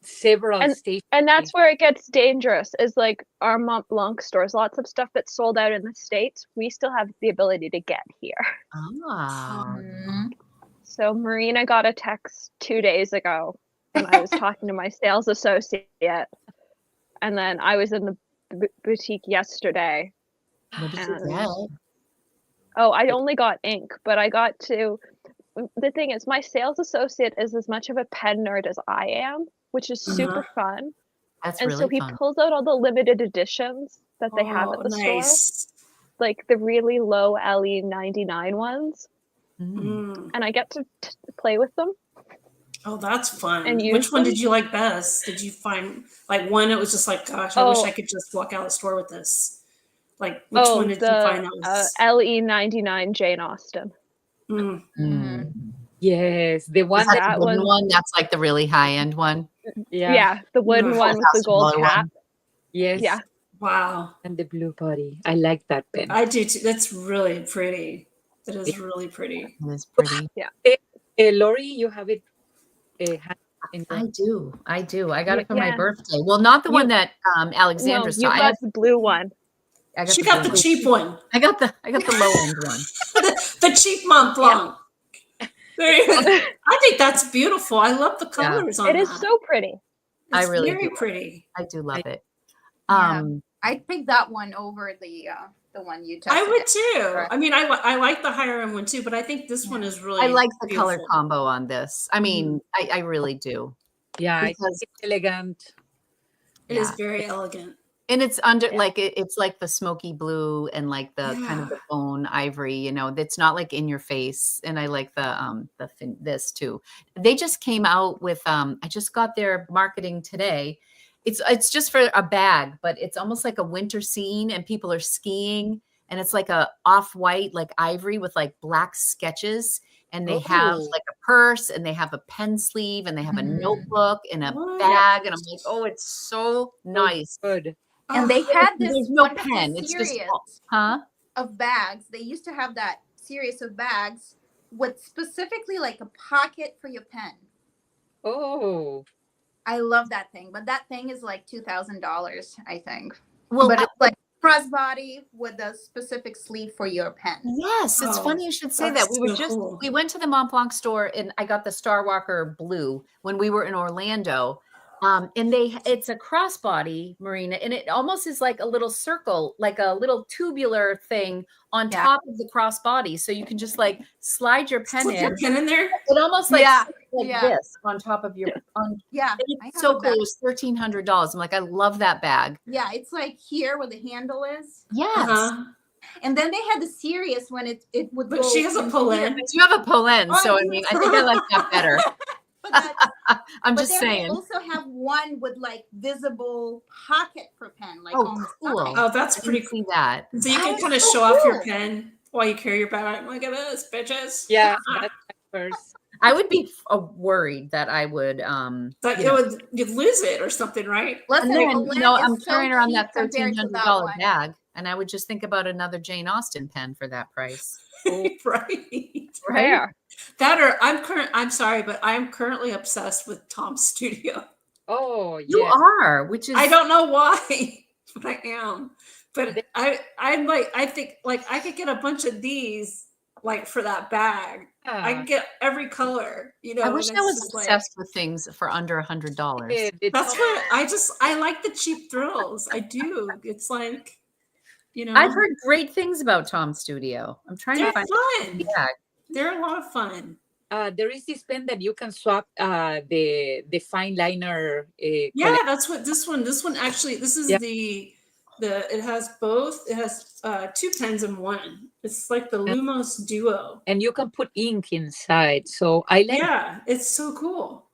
several stations. And that's where it gets dangerous, is like our Mont Blanc stores, lots of stuff that's sold out in the States, we still have the ability to get here. Oh. So Marina got a text 2 days ago when I was talking to my sales associate, and then I was in the boutique yesterday. What did you get? Oh, I only got ink, but I got to. The thing is, my sales associate is as much of a pen nerd as I am, which is super fun. That's and really so he fun. pulls out all the limited editions that they have at the store, like the really low LE 99 ones. And I get to play with them. Oh, that's fun. And which one did you like best? Did you find like one that was just like, gosh, I wish I could just walk out of the store with this? Like, which one did you find that was LE 99 Jane Austen? Yes, the one that one that's like the really high end one. Yeah, the wooden one with the gold cap. Yes. Yeah. Wow. And the blue body. I like that pen. I do too. That's really pretty. That is really pretty. It is pretty. Yeah. Lori, you have it. I do. I got it for my birthday. Well, not the one that Alexandra saw. You got the blue one. She got the cheap one. I got the low end one. the cheap Mont Blanc. Yeah. I think that's beautiful. I love the colors on it. It is so pretty. It's very pretty. I do love it. I'd pick that one over the one you tested. I would too. I mean, I like the higher end one too, but I think this one is really. I like the color combo on this. I mean, I really do. Yeah, it's elegant. It is very elegant. And it's under like it's like the smoky blue and like the kind of the bone ivory, you know, that's not like in your face. And I like this too. They just came out with I just got their marketing today. It's just for a bag, but it's almost like a winter scene and people are skiing and it's like a off-white like ivory with like black sketches. And they have like a purse and they have a pen sleeve and they have a notebook and a bag. And I'm like, oh, it's so nice. Good. And they had this there's no pen. It's just of bags. They used to have that series of bags with specifically like a pocket for your pen. Oh, I love that thing, but that thing is like $2,000, I think. Well, but it's like crossbody with a specific sleeve for your pen. Yes, it's funny you should say that. We went to the Mont Blanc store and I got the Star Walker blue when we were in Orlando. And it's a crossbody, Marina, and it almost is like a little circle, like a little tubular thing on top of the crossbody. So you can just like slide your pen in. Your pen in there? It almost like this on top of your It's so cool. It was $1,300. I'm like, I love that bag. Yeah, it's like here where the handle is. Yes. And then they had the series when it would But she has a pull-in. You have a pull-in, so I mean, I think I like that better. I'm just saying. They also have one with like visible pocket for pen. Like cool. Oh, that's pretty cool. See that. So you can kind of show off your pen while you carry your bag. Look at this, bitches. Yeah, that's first. I would be worried that I would you'd lose it or something, right? And then, I'm carrying around that $1,300 bag, and I would just think about another Jane Austen pen for that price. Right. That or I'm sorry, but I'm currently obsessed with Tom's Studio. Oh, you are, which is I don't know why, but I am. But I'm like, I think like I could get a bunch of these like for that bag. I can get every color, you know. I wish I was obsessed with things for under $100. That's what I like the cheap thrills. I do. It's like, you know, I've heard great things about Tom's Studio. I'm trying to find fun. They're a lot of fun. There is this pen that you can swap the fine liner. That's what this one actually. This is it has both. It has 2 pens in one. It's like the Lumos Duo, and you can put ink inside. So I like. Yeah, it's so cool.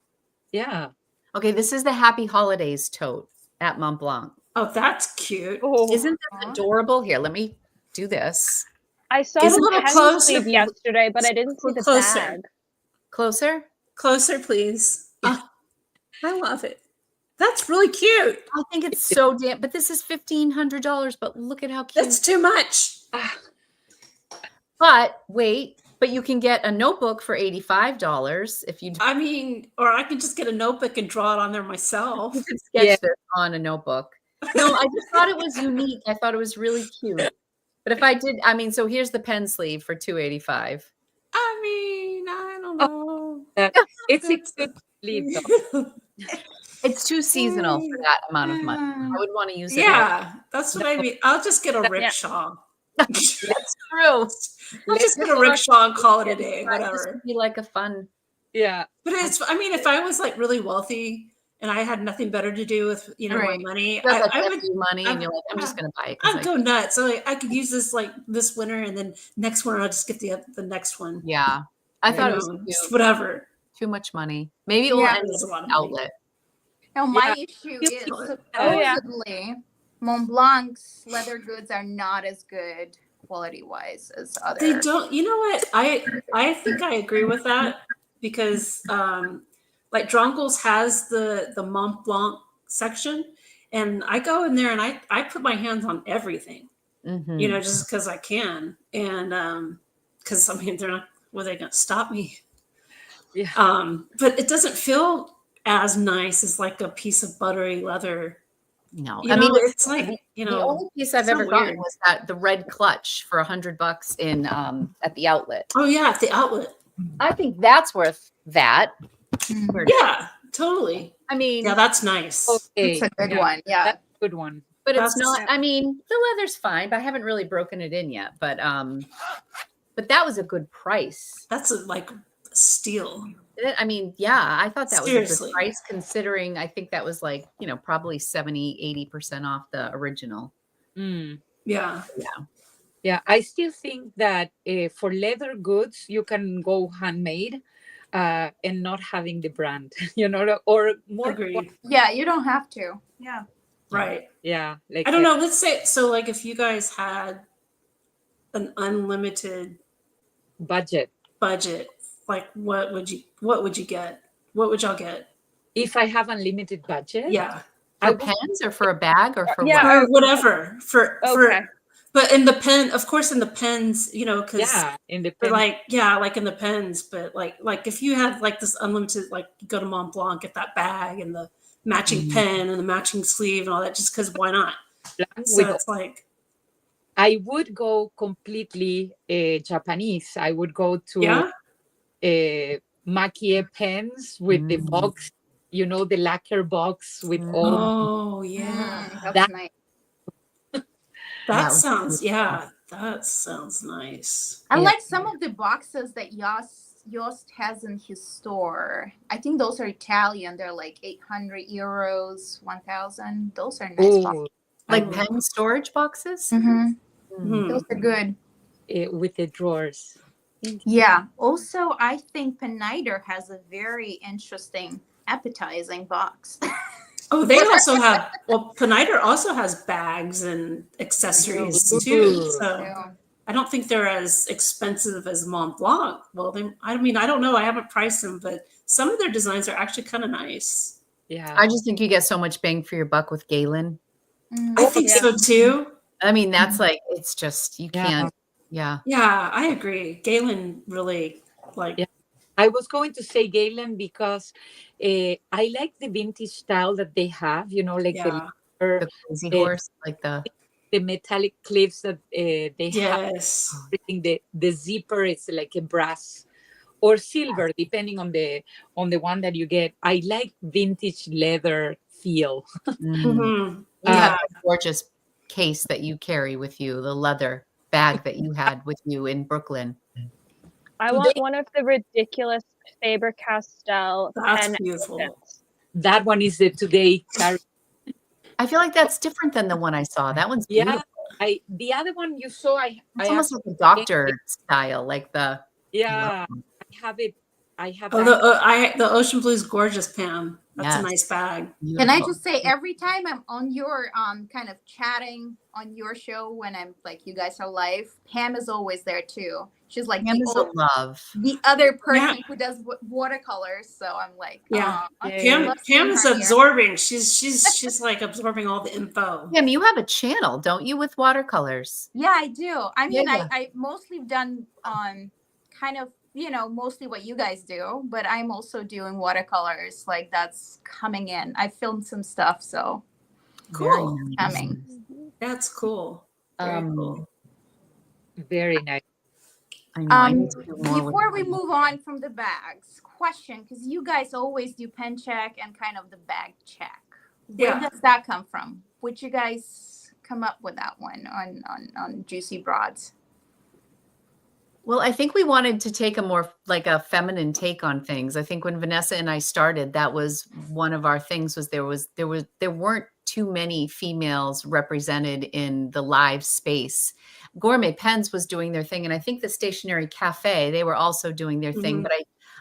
Yeah. Okay, this is the Happy Holidays tote at Mont Blanc. Oh, that's cute. Isn't that adorable? Here, let me do this. I saw the pen sleeve yesterday, but I didn't see the bag. Closer, please. I love it. That's really cute. I think it's so but this is $1,500. But look at how cute. That's too much. But wait, But you can get a notebook for $85 if you. I mean, or I can just get a notebook and draw it on there myself. You could sketch this on a notebook. No, I just thought it was unique. I thought it was really cute. But if I did, I mean, so here's the pen sleeve for $285. I mean, I don't know. It's a good sleeve, though. It's too seasonal for that amount of money. I would want to use it. Yeah, that's what I mean. I'll just get a rickshaw. That's true. I'll just get a rickshaw and call it a day, whatever. This would be like a fun. Yeah. But I mean, if I was like really wealthy and I had nothing better to do with, my money, I would money and you're like, I'm just going to buy it. I'd go nuts. So like, I could use this like this winter, and then next winter I'll just get the next one. Yeah. I thought it was cute. Whatever. Too much money. Maybe it will end as an outlet. Now, my issue is supposedly Mont Blanc's leather goods are not as good quality-wise as other. They don't. You know what? I think I agree with that, because like Drongles has the Mont Blanc section, and I go in there and I put my hands on everything, just because I can, and because I mean, they're not. Were they going to stop me? Yeah. But it doesn't feel as nice as like a piece of buttery leather. No, I mean, it's like, the only piece I've ever gotten was the red clutch for $100 in at the outlet. Oh yeah, at the outlet. I think that's worth that. Yeah, totally. I mean, yeah, that's nice. Okay. It's a good one. Yeah, that's a good one. But it's not. I mean, the leather's fine, but I haven't really broken it in yet. But that was a good price. That's like steal. I mean, yeah, I thought that was a good price, considering I think that was like, probably 70-80% off the original. Yeah. I still think that for leather goods, you can go handmade and not having the brand, or more. Agreed. Yeah, you don't have to. Yeah. Right. Yeah. Like I don't know. Let's say, so like if you guys had an unlimited budget, like what would you get? What would y'all get? If I have unlimited budget? Yeah. For pens or for a bag or for or whatever. But in the pen, of course, in the pens, because in the pen. like in the pens, but like if you had like this unlimited, like you go to Mont Blanc, get that bag and the matching pen and the matching sleeve and all that, just because why not? So it's like, I would go completely Japanese. I would go to Makie pens with the box, the lacquer box with all. Oh yeah, that's nice. That sounds nice. I like some of the boxes that Yost has in his store. I think those are Italian. They're like 800 euros, 1,000. Those are nice boxes. Like pen storage boxes? Those are good. With the drawers. Yeah. Also, I think Pennider has a very interesting, appetizing box. Oh, they also have, Pennider also has bags and accessories too. So I don't think they're as expensive as Mont Blanc. Well, I don't know. I haven't priced them, but some of their designs are actually kind of nice. Yeah. I just think you get so much bang for your buck with Galen. I think so too. I mean, that's like, it's just, you can't. Yeah. Yeah, I agree. Galen really I was going to say Galen because I like the vintage style that they have, the crazy horse, like the metallic clips that they have. The zipper is like a brass or silver, depending on the one that you get. I like vintage leather feel. You have a gorgeous case that you carry with you, the leather bag that you had with you in Brooklyn. I want one of the ridiculous Faber-Castell. That's beautiful. That one is the Today. I feel like that's different than the one I saw. That one's beautiful. The other one you saw, it's almost like a doctor style, like the. Yeah, I have it. The Ocean Blue's gorgeous, Pam. That's a nice bag. Beautiful. Can I just say, every time I'm on your kind of chatting on your show when I'm like, you guys are live, Pam is always there too. She's like the other person who does watercolors. So I'm like, Pam is absorbing. She's like absorbing all the info. Pam, you have a channel, don't you, with watercolors? Yeah, I do. I mean, I mostly done kind of, mostly what you guys do, but I'm also doing watercolors. Like that's coming in. I filmed some stuff, so cool. Coming. That's cool. Very cool. Very nice. Before we move on from the bags, question, because you guys always do pen check and kind of the bag check. Where does that come from? Would you guys come up with that one on Juicy Broads? Well, I think we wanted to take a more like a feminine take on things. I think when Vanessa and I started, that was one of our things. Was there weren't too many females represented in the live space. Gourmet Pens was doing their thing, and I think the Stationery Cafe, they were also doing their thing. But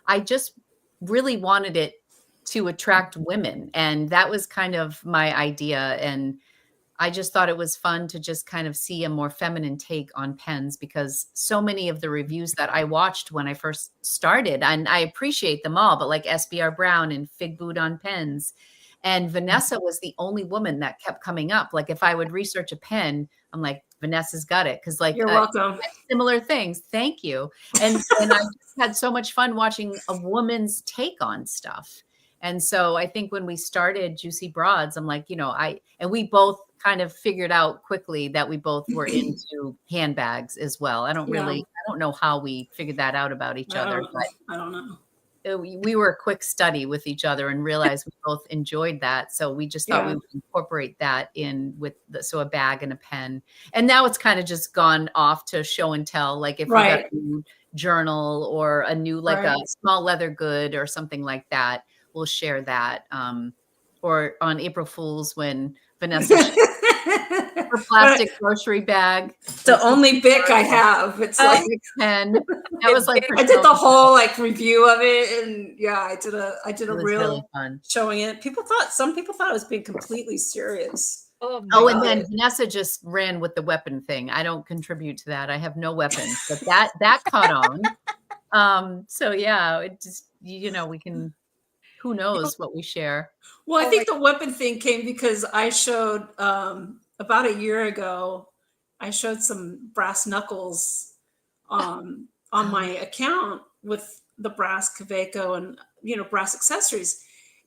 I just really wanted it to attract women, and that was kind of my idea. And I just thought it was fun to just kind of see a more feminine take on pens, because so many of the reviews that I watched when I first started, and I appreciate them all, but like SBR Brown and Fig Boot on Pens, and Vanessa was the only woman that kept coming up. Like if I would research a pen, I'm like, Vanessa's got it. Cause like, you're welcome. Similar things. Thank you. And I just had so much fun watching a woman's take on stuff. And so I think when we started Juicy Broads, I'm like, and we both kind of figured out quickly that we both were into handbags as well. I don't know how we figured that out about each other, but I don't know. We were a quick study with each other and realized we both enjoyed that. So we just thought we would incorporate that in with a bag and a pen. And now it's kind of just gone off to show and tell. Like if we got a new journal or a new, like a small leather good or something like that, we'll share that. Or on April Fools when Vanessa her plastic grocery bag. The only Bic I have. It's like pen. That was like I did the whole like review of it, and I did a real really fun showing it. Some people thought I was being completely serious. And then Vanessa just ran with the weapon thing. I don't contribute to that. I have no weapon, but that caught on. So it just we can. Who knows what we share? Well, I think the weapon thing came because I showed about a year ago. I showed some brass knuckles on my account with the brass Kaweco and brass accessories,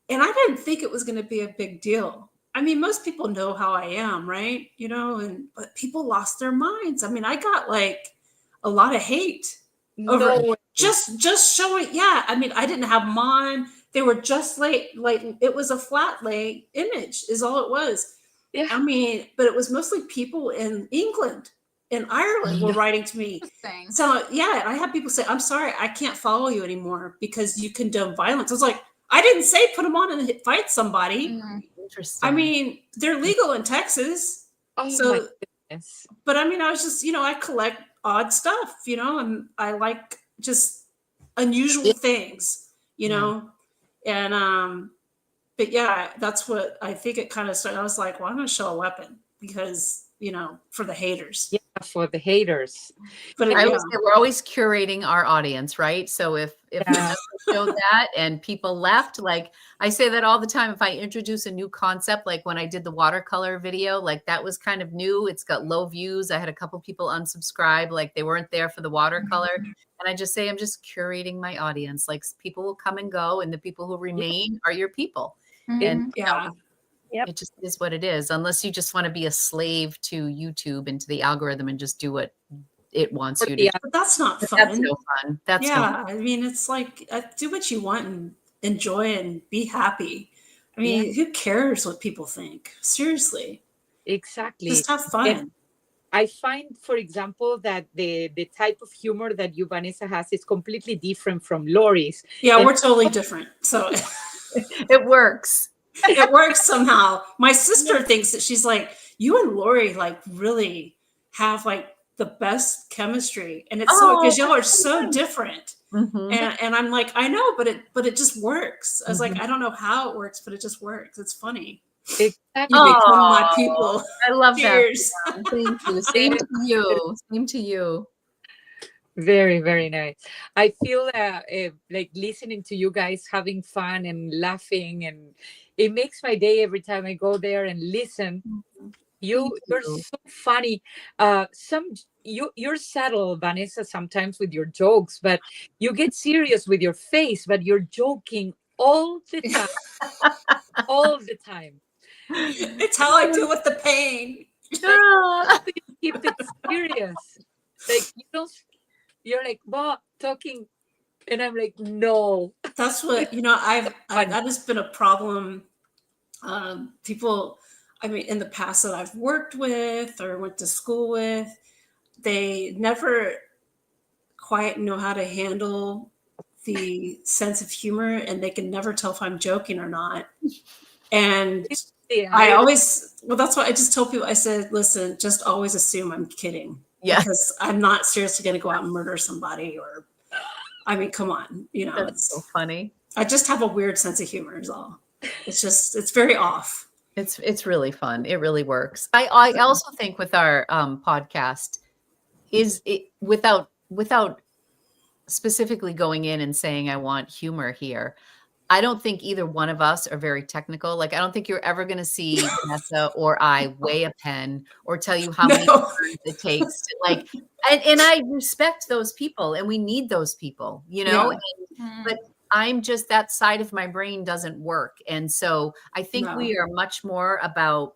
and I didn't think it was going to be a big deal. I mean, most people know how I am, right? But people lost their minds. I mean, I got like a lot of hate over just showing. Yeah, I mean, I didn't have mine. They were just like it was a flat lay image is all it was. Yeah. I mean, but it was mostly people in England and Ireland were writing to me. So I had people say, I'm sorry, I can't follow you anymore because you condone violence. I was like, I didn't say put them on and fight somebody. Interesting. I mean, they're legal in Texas. Oh, so, my goodness. But I mean, I was just, I collect odd stuff, and I like just unusual things, And, but that's what I think it kind of started. I was like, well, I'm going to show a weapon because, for the haters. Yeah, for the haters. But I would say we're always curating our audience, right? So if Vanessa showed that and people left, like I say that all the time, if I introduce a new concept, like when I did the watercolor video, like that was kind of new. It's got low views. I had a couple people unsubscribe, like they weren't there for the watercolor. And I just say, I'm just curating my audience. Like people will come and go, and the people who remain are your people. And it just is what it is, unless you just want to be a slave to YouTube and to the algorithm and just do what it wants you to do. But that's not fun. That's no fun. That's no fun. I mean, it's like do what you want and enjoy and be happy. I mean, who cares what people think? Seriously. Exactly. Just have fun. I find, for example, that the type of humor that you, Vanessa, has is completely different from Lori's. Yeah, we're totally different. So it works. It works somehow. My sister thinks that she's like, you and Lori like really have like the best chemistry, and it's so because y'all are so different. And I'm like, I know, but it just works. I was like, I don't know how it works, but it just works. It's funny. Exactly. You become my people. I love Cheers. that. Thank you. Same to you. Same to you. Very, very nice. I feel like listening to you guys having fun and laughing, and it makes my day every time I go there and listen. You're so funny. You're subtle, Vanessa, sometimes with your jokes, but you get serious with your face, but you're joking all the time. All the time. It's how I deal with the pain. You keep it serious. Like you're like, Bob, talking, and I'm like, no. That's what, that has been a problem. People, in the past that I've worked with or went to school with, they never quite know how to handle the sense of humor, and they can never tell if I'm joking or not. And that's why I just tell people, I said, listen, just always assume I'm kidding. Yeah. Because I'm not seriously going to go out and murder somebody come on, That's it's so funny. I just have a weird sense of humor is all. It's very off. It's really fun. It really works. I also think with our podcast without specifically going in and saying I want humor here, I don't think either one of us are very technical. Like, I don't think you're ever going to see Vanessa or I weigh a pen or tell you how many turns it takes to and I respect those people, and we need those people, but I'm just, that side of my brain doesn't work. And so I think we are much more about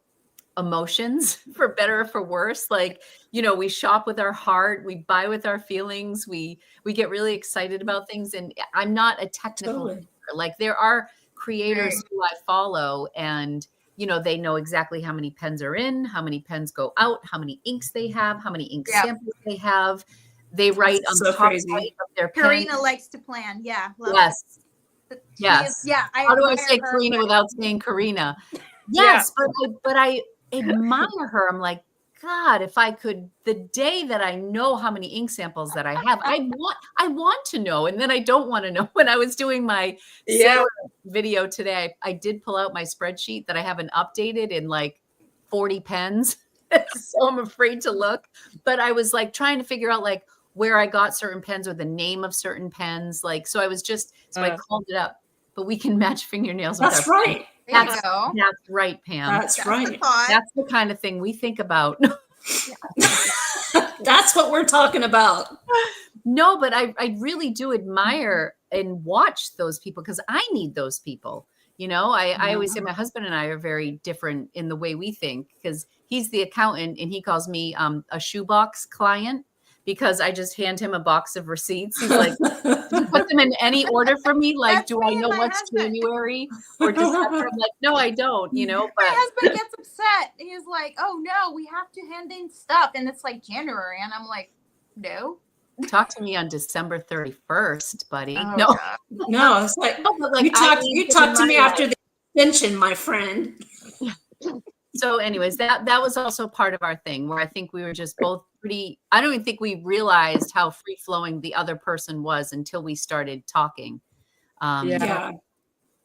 emotions, for better or for worse. Like, we shop with our heart, we buy with our feelings, we get really excited about things. And I'm not a technical thinker. Like, there are creators who I follow, and they know exactly how many pens are in, how many pens go out, how many inks they have, how many ink samples they have. They write on the top right of their pen. Karina likes to plan. Yeah. Yes. Yes. How do I say Karina without saying Karina? Yes, but I admire her. I'm like, God, if I could, the day that I know how many ink samples that I have, I want to know, and then I don't want to know. When I was doing my video today, I did pull out my spreadsheet that I haven't updated in like 40 pens. So I'm afraid to look. But I was like trying to figure out like where I got certain pens or the name of certain pens. Like, so I was just, I called it up. But we can match fingernails with That's our right. That's right, Pam. That's right. That's the kind of thing we think about. That's what we're talking about. No, but I really do admire and watch those people, because I need those people. I always say my husband and I are very different in the way we think, because he's the accountant and he calls me a shoebox client, because I just hand him a box of receipts. He's like, you put them in any order for me? Like, do I know what's January or December? I'm like, no, I don't, But my husband gets upset. He's like, oh no, we have to hand in stuff. And it's like January. And I'm like, no. Talk to me on December 31st, buddy. No, it's like, you talk to me after the extension, my friend. So anyways, that was also part of our thing, where I think we were just both I don't even think we realized how free flowing the other person was until we started talking. And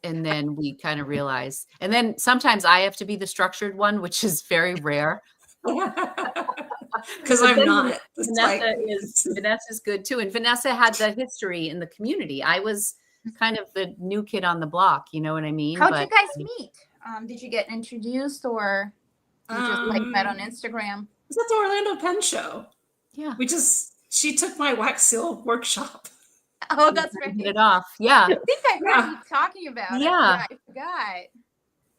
then we kind of realized, and then sometimes I have to be the structured one, which is very rare. Because I'm not. Vanessa's good too. And Vanessa had the history in the community. I was kind of the new kid on the block, you know what I mean? How'd you guys meet? Did you get introduced, or you just met on Instagram? It was at the Orlando Pen Show. Yeah. She took my wax seal workshop. Oh, that's right. Hit it off. Yeah. I think I heard you talking about it. Yeah, I forgot.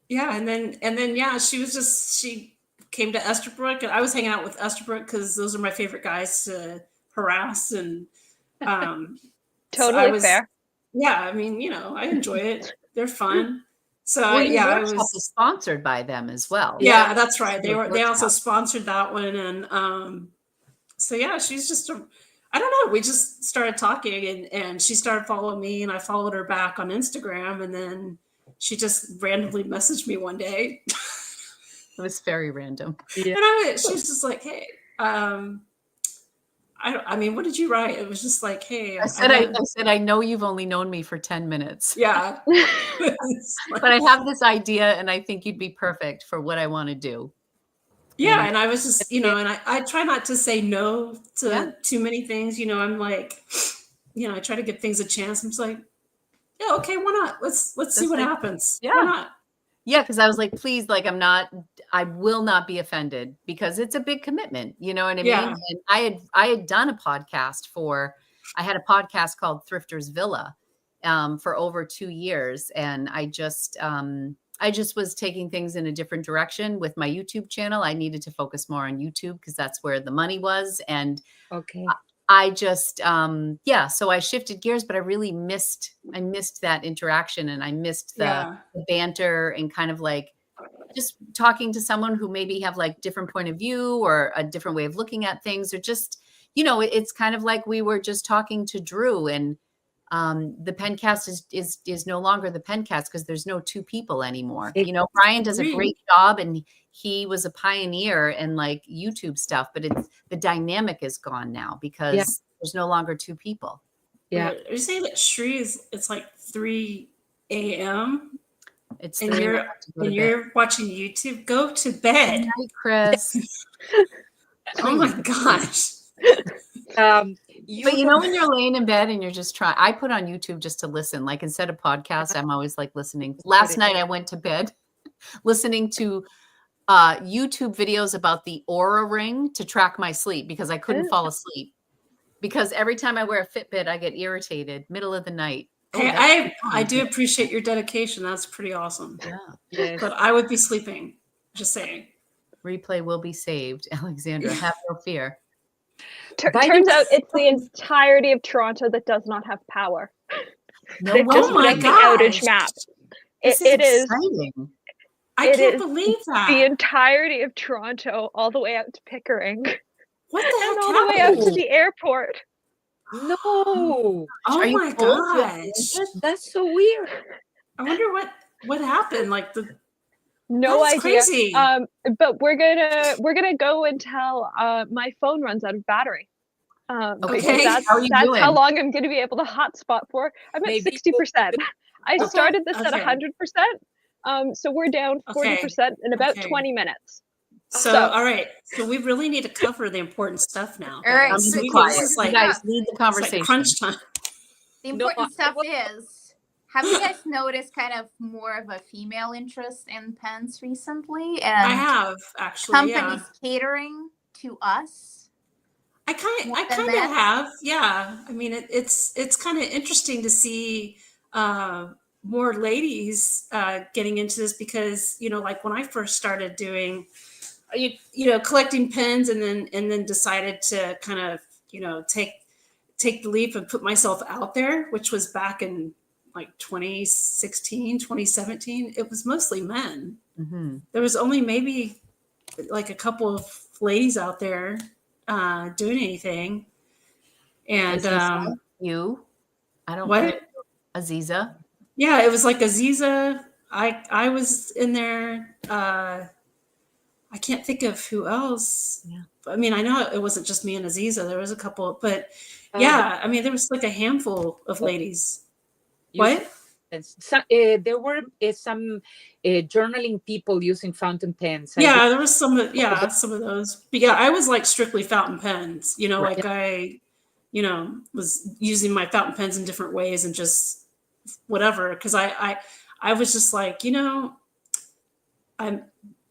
Yeah, and then she came to Estherbrook, and I was hanging out with Estherbrook because those are my favorite guys to harass, and totally fair. Yeah, I enjoy it. They're fun. So I was sponsored by them as well. Yeah, that's right. They also sponsored that one, and she's just I don't know. We just started talking, and she started following me, and I followed her back on Instagram, and then she just randomly messaged me one day. It was very random. Yeah. And she was just like, hey, what did you write? It was just like, hey. I said, I know you've only known me for 10 minutes. Yeah. But I have this idea, and I think you'd be perfect for what I want to do. Yeah. And I was just, and I try not to say no to too many things. I'm like, I try to give things a chance. I'm just like, yeah, okay, why not? Let's see what happens. Yeah. Why not? Yeah, because I was like, please, like, I will not be offended because it's a big commitment. You know what I mean? Yeah. And I had done a podcast I had a podcast called Thrifter's Villa for over 2 years. And I just was taking things in a different direction with my YouTube channel. I needed to focus more on YouTube because that's where the money was. And Okay. I just, so I shifted gears, but I really missed that interaction, and I missed the banter and kind of like just talking to someone who maybe have like different point of view or a different way of looking at things, or just, it's kind of like we were just talking to Drew, and the Pencast is no longer the Pencast because there's no two people anymore. Brian does a great job, and he was a pioneer in like YouTube stuff, but the dynamic is gone now because there's no longer two people. Yeah. Are you saying that it's like 3 a.m.? It's and you're watching YouTube? Go to bed. Good night, Chris. Oh my gosh. But when you're laying in bed and you're just trying, I put on YouTube just to listen. Like instead of podcasts, I'm always like listening. Last night I went to bed listening to YouTube videos about the Aura Ring to track my sleep because I couldn't fall asleep. Because every time I wear a Fitbit, I get irritated middle of the night. Hey, I do appreciate your dedication. That's pretty awesome. Yeah. But I would be sleeping. Just saying. Replay will be saved, Alexandra. Have no fear. Turns out it's the entirety of Toronto that does not have power. They've just put up the outage map. It is exciting. I can't believe that. The entirety of Toronto, all the way out to Pickering. What the heck? And all the way out to the airport. No. Oh my gosh. That's so weird. I wonder what happened. Like no idea. Crazy. But we're gonna go until my phone runs out of battery. Okay. That's how long I'm gonna be able to hotspot for. I'm at 60%. I started this at 100%. So we're down 40% in about 20 minutes. So all right. So we really need to cover the important stuff now. All right. So you guys lead the conversation. Like crunch time. The important stuff is, have you guys noticed kind of more of a female interest in pens recently? And I have actually. Companies catering to us. I kind of have. Yeah. I mean, it's kind of interesting to see more ladies getting into this because, like when I first started doing, collecting pens and then decided to kind of, take the leap and put myself out there, which was back in like 2016, 2017, it was mostly men. Mm-hmm. There was only maybe like a couple of ladies out there doing anything. And I don't know. Aziza. Yeah, it was like Aziza. I was in there. I can't think of who else. Yeah. I mean, I know it wasn't just me and Aziza. There was a couple, but I mean, there was like a handful of ladies. What? There were some journaling people using fountain pens. There was some of those. But I was like strictly fountain pens. Like I, was using my fountain pens in different ways and just whatever. Because I was just like,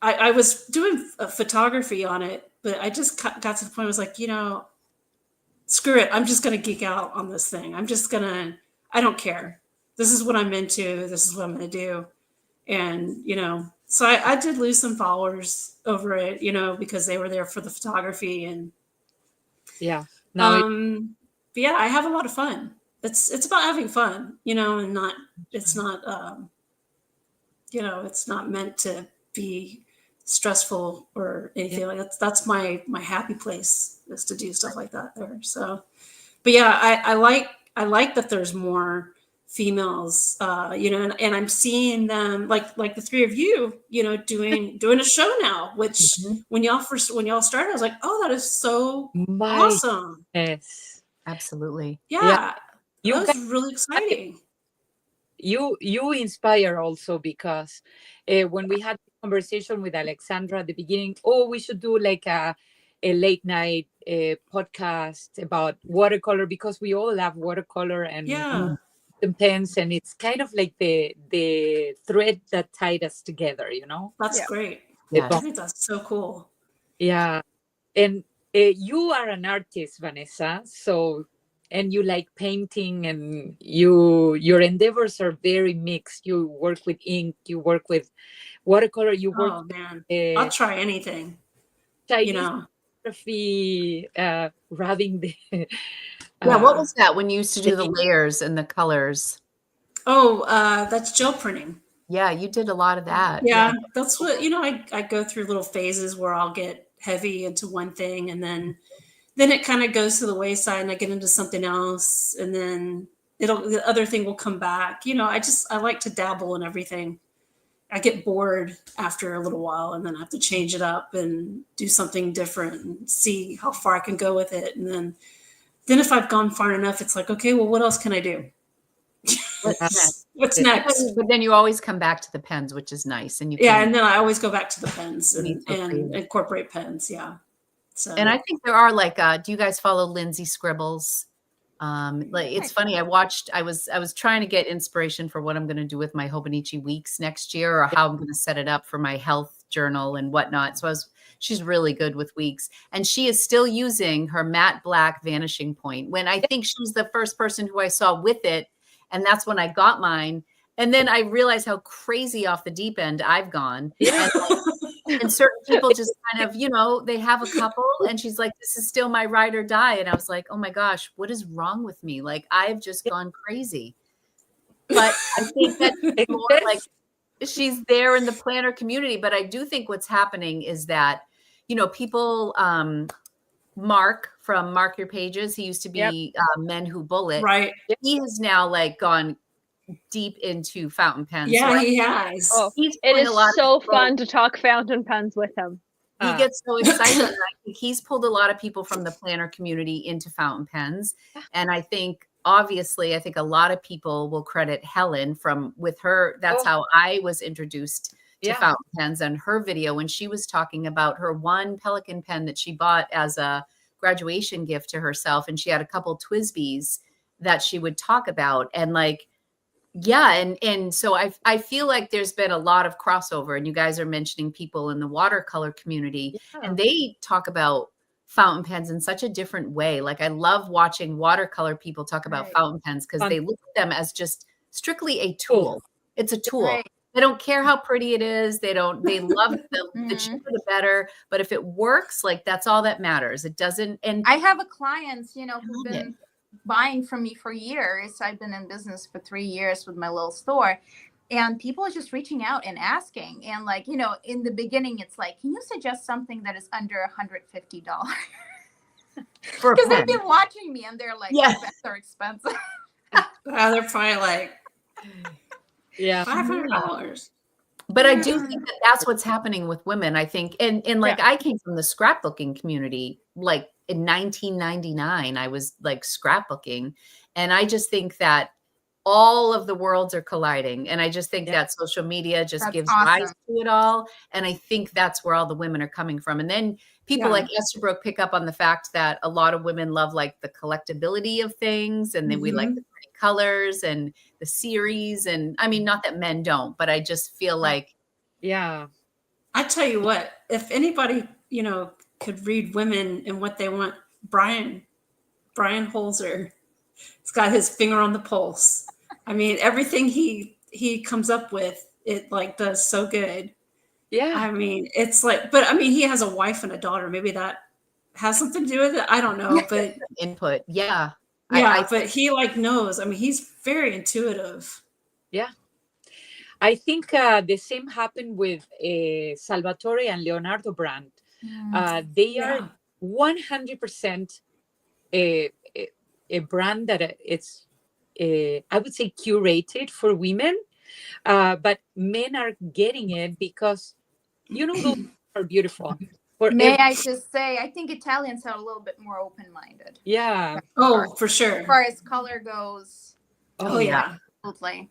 I was doing photography on it, but I just got to the point. I was like, screw it. I'm just gonna geek out on this thing. I don't care. This is what I'm into. This is what I'm going to do. And, so I did lose some followers over it, because they were there for the photography and but I have a lot of fun. It's about having fun, and it's not meant to be stressful or anything like that. That's my happy place is to do stuff like that there. So, but I like that there's more females, and I'm seeing them like the three of you, doing a show now, which when y'all started, I was like, oh, that is so awesome. Yes, absolutely. Yeah. That was really exciting. You inspire also because when we had a conversation with Alexandra at the beginning, we should do like a late night podcast about watercolor because we all love watercolor and fountain pens, and it's kind of like the thread that tied us together, you know. That's great. Yeah, I think that's so cool. Yeah, and you are an artist, Vanessa, so, and you like painting, and your endeavors are very mixed. You work with ink, you work with watercolor, you work I'll try anything. Chinese, you know, photography, rubbing the yeah. What was that when you used to do the layers and the colors? Oh, that's gel printing. Yeah, you did a lot of that. Yeah, that's what, you know, I go through little phases where I'll get heavy into one thing, and then it kind of goes to the wayside, and I get into something else, and then the other thing will come back. You know, I like to dabble in everything. I get bored after a little while, and then I have to change it up and do something different and see how far I can go with it. And then if I've gone far enough, it's like, okay, well, what else can I do? What's next? But then you always come back to the pens, which is nice. And and then I always go back to the pens and incorporate pens. Yeah. So, and I think there are like, do you guys follow Lindsay Scribbles? Like, it's funny. I was trying to get inspiration for what I'm going to do with my Hobonichi weeks next year, or how I'm going to set it up for my health journal and whatnot. So she's really good with weeks, and she is still using her matte black vanishing point, when I think she was the first person who I saw with it. And that's when I got mine. And then I realized how crazy off the deep end I've gone. Yeah. And certain people just kind of, you know, they have a couple, and she's like, this is still my ride or die. And I was like, oh my gosh, what is wrong with me? Like, I've just gone crazy. But I think that's more like she's there in the planner community. But I do think what's happening is that, you know, people, Mark from Mark Your Pages, he used to be Men Who Bullet. Right. He has now like gone deep into fountain pens. Yeah, he has. Oh, it is so fun to talk fountain pens with him. He gets so excited. I think he's pulled a lot of people from the planner community into fountain pens. And I think, obviously, a lot of people will credit Helen with her. That's how I was introduced to fountain pens, and her video when she was talking about her one Pelican pen that she bought as a graduation gift to herself. And she had a couple Twisbees that she would talk about. And like, and so I feel like there's been a lot of crossover, and you guys are mentioning people in the watercolor community, and they talk about fountain pens in such a different way. Like, I love watching watercolor people talk about fountain pens, because they look at them as just strictly a tool. It's a tool. Right. They don't care how pretty it is. They love the cheaper the better. But if it works, like, that's all that matters. It doesn't. And I have a client, you know, who's been buying from me for years. I've been in business for 3 years with my little store, and people are just reaching out and asking. And like, you know, in the beginning, it's like, can you suggest something that is under $150? Because they've been watching me, and they're like, oh, they're expensive. They're probably like, $500. But I do think that that's what's happening with women, I think. And like, I came from the scrapbooking community, like in 1999, I was like scrapbooking. And I just think that all of the worlds are colliding. And I just think that social media just gives rise to it all. And I think that's where all the women are coming from. And then people like Esterbrook pick up on the fact that a lot of women love like the collectability of things. And then we like the pretty colors and the series. And I mean, not that men don't, but I just feel like. Yeah. I tell you what, if anybody, you know, could read women and what they want, Brian Holzer, he's got his finger on the pulse. I mean, everything he comes up with, it like does so good. Yeah. I mean, it's like, but I mean, he has a wife and a daughter. Maybe that has something to do with it. I don't know, but input. Yeah. Yeah. But he like knows, I mean, he's very intuitive. Yeah. I think the same happened with Salvatore and Leonardo brand. They are 100% a brand that it's, I would say, curated for women, but men are getting it because, you know, those are beautiful. May I just say, I think Italians are a little bit more open-minded. Yeah. Oh, for sure. As far as color goes. Oh, yeah. Absolutely.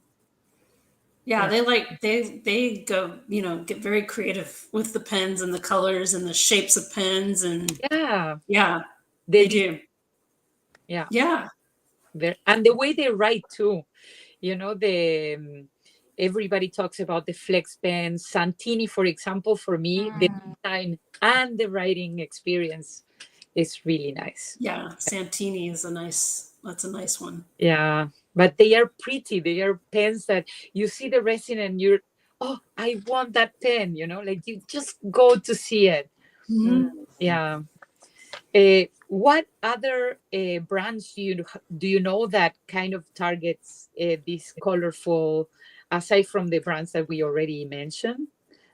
Yeah, they go, you know, get very creative with the pens and the colors and the shapes of pens, and they do. Yeah. Yeah. And the way they write too. You know, everybody talks about the flex pen. Santini, for example, for me, the design and the writing experience is really nice. Yeah, Santini is that's a nice one. Yeah, but they are pretty. They are pens that you see the resin and you're, oh, I want that pen, you know, like you just go to see it. Yeah. What other brands do you know that kind of targets this colorful, aside from the brands that we already mentioned,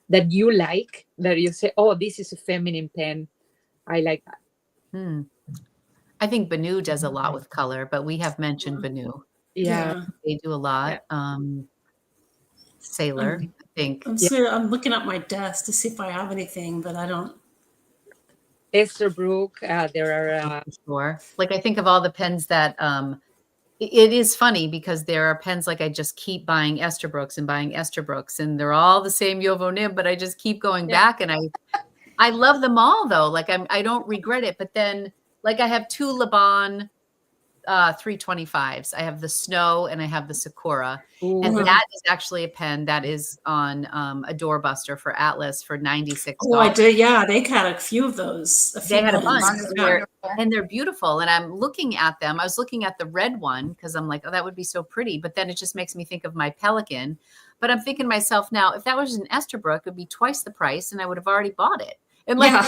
that you like, that you say, oh, this is a feminine pen, I like that? I think Banu does a lot with color, but we have mentioned Banu. Yeah, they do a lot. Sailor, I think. I'm looking at my desk to see if I have anything, but I don't. Esterbrook, there are sure. Like I think of all the pens that it is funny because there are pens like I just keep buying Esterbrook's and they're all the same Yovo nib, but I just keep going back and I love them all though. Like I don't regret it. But then like I have 2 Laban 325s. I have the Snow and I have the Sakura. Ooh. And that is actually a pen that is on a doorbuster for Atlas for $96. Oh, I did. Yeah, they had a few of those. They had a bunch. And they're beautiful. And I'm looking at them. I was looking at the red one because I'm like, oh, that would be so pretty. But then it just makes me think of my Pelican. But I'm thinking to myself now, if that was an Esterbrook, it would be twice the price and I would have already bought it. And like,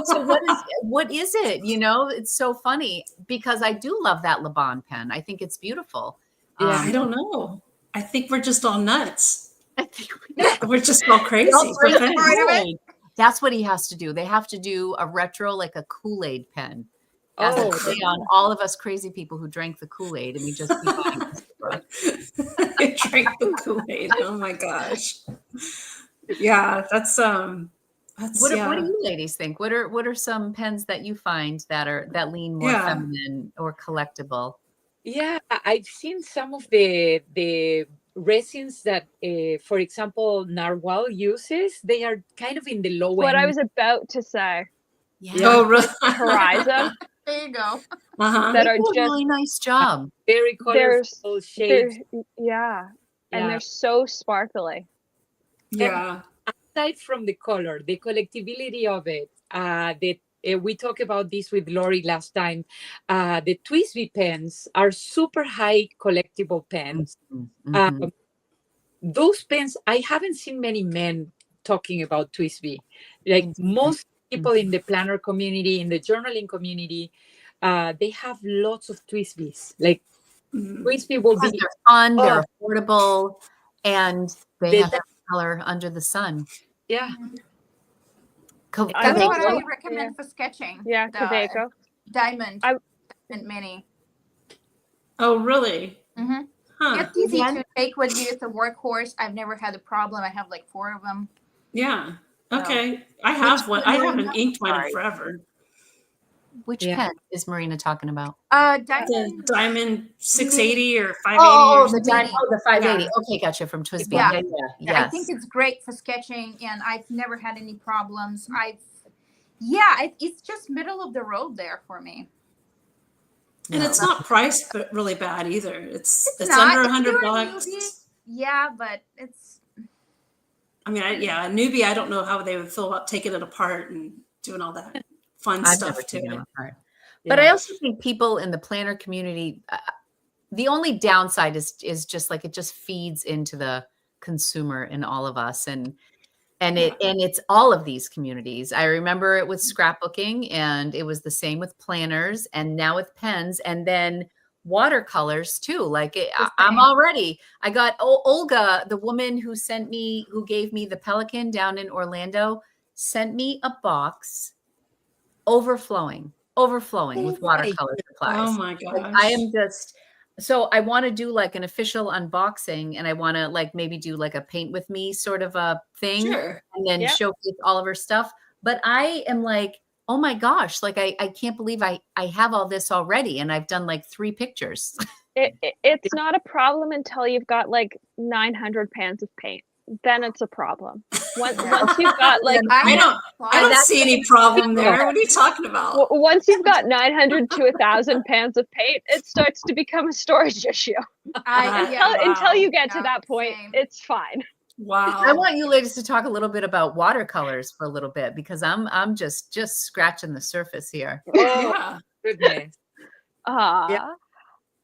so what is it? You know, it's so funny because I do love that Laban pen. I think it's beautiful. I don't know. I think we're just all nuts. I think we're just all crazy. That's what he has to do. They have to do a retro, like a Kool-Aid pen. As a play on all of us crazy people who drank the Kool-Aid and we just keep buying I drank the Kool-Aid. Oh my gosh. Yeah, that's what do you ladies think? What are some pens that you find that lean more feminine or collectible? Yeah, I've seen some of the resins that, for example, Narwhal uses. They are kind of in the low end. What I was about to say. Yeah. Oh, really? Horizon. There you go. That are just a really nice job. Very colorful shades. And they're so sparkly. Yeah. Aside from the color, the collectibility of it, we talked about this with Lori last time. The Twisby pens are super high collectible pens. Those pens, I haven't seen many men talking about Twisby. Like most people in the planner community, in the journaling community, they have lots of Twisbys. Like Twisby will be they're fun, they're affordable, and they have color under the sun. Yeah. That's what I recommend for sketching. Yeah, Kadeco. Diamond Mini. Oh, really? Mm-hmm. Huh. It's easy to take with you. It's a workhorse. I've never had a problem. I have like 4 of them. Yeah. Okay. I have one. I haven't inked one in forever. Which pen is Marina talking about? Diamond. The Diamond 680 or 580. Oh, the Diamond. Oh, the 580. Yeah. Okay, gotcha. From Twisby. Yeah. Yes. I think it's great for sketching, and I've never had any problems. It's just middle of the road there for me. And it's not priced really bad either. It's under $100. Yeah, but it's. I mean, a newbie. I don't know how they would feel about taking it apart and doing all that fun stuff to it. But I also think people in the planner community, the only downside is just like it just feeds into the consumer in all of us, and it's all of these communities. I remember it with scrapbooking, and it was the same with planners, and now with pens, and then watercolors too. Like I got Olga, the woman who gave me the Pelican down in Orlando, sent me a box overflowing with watercolor supplies. Oh my gosh. Like, I am just, so I want to do like an official unboxing, and I want to like maybe do like a paint with me sort of a thing, and then showcase all of her stuff. But I am like, oh my gosh, like I can't believe I have all this already, and I've done like 3 pictures. It's not a problem until you've got like 900 pans of paint. then it's a problem. Once you've got like I don't see any problem there. What are you talking about? Once you've got 900 to 1,000 pans of paint, it starts to become a storage issue. Until you get to that point, it's fine. Wow. I want you ladies to talk a little bit about watercolors for a little bit, because I'm just scratching the surface here. Oh, goodness. Yeah.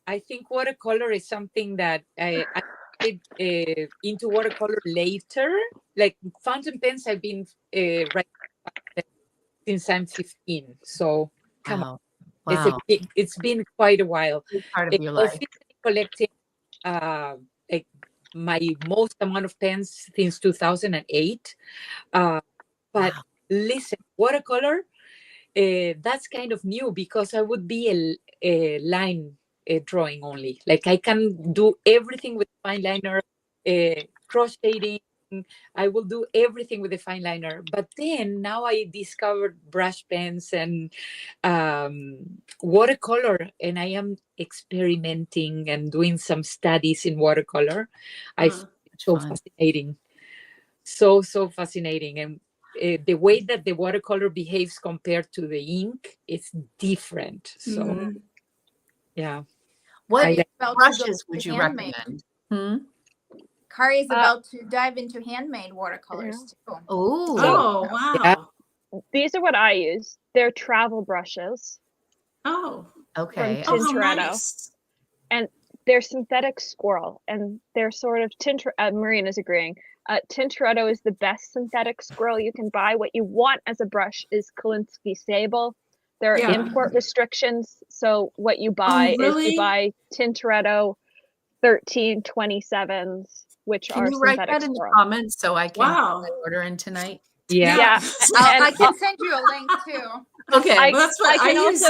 I think watercolor is something that I get into watercolor later. Like fountain pens, I've been writing since I'm 15. So come on. Wow. It's been quite a while. Big part of your life. Collecting like my most amount of pens since 2008. But listen, watercolor, that's kind of new, because I would be a line drawing only. Like I can do everything with fine liner, cross shading. I will do everything with a fine liner. But then now I discovered brush pens and watercolor, and I am experimenting and doing some studies in watercolor. I find it so fascinating. So fascinating. And the way that the watercolor behaves compared to the ink is different. So yeah. What brushes would you recommend? Kari is about to dive into handmade watercolors too. Oh, wow. Yeah. These are what I use. They're travel brushes. Oh, okay. From Tintoretto. Nice. And they're synthetic squirrel, and they're sort of Marina's agreeing. Tintoretto is the best synthetic squirrel you can buy. What you want as a brush is Kolinsky sable. There are import restrictions, so what you buy is you buy Tintoretto 1327s, which can are you write synthetic that in the squirrel. comments so I can put my order in tonight? Yeah. I can send you a link too. Okay. Well, that's what I use.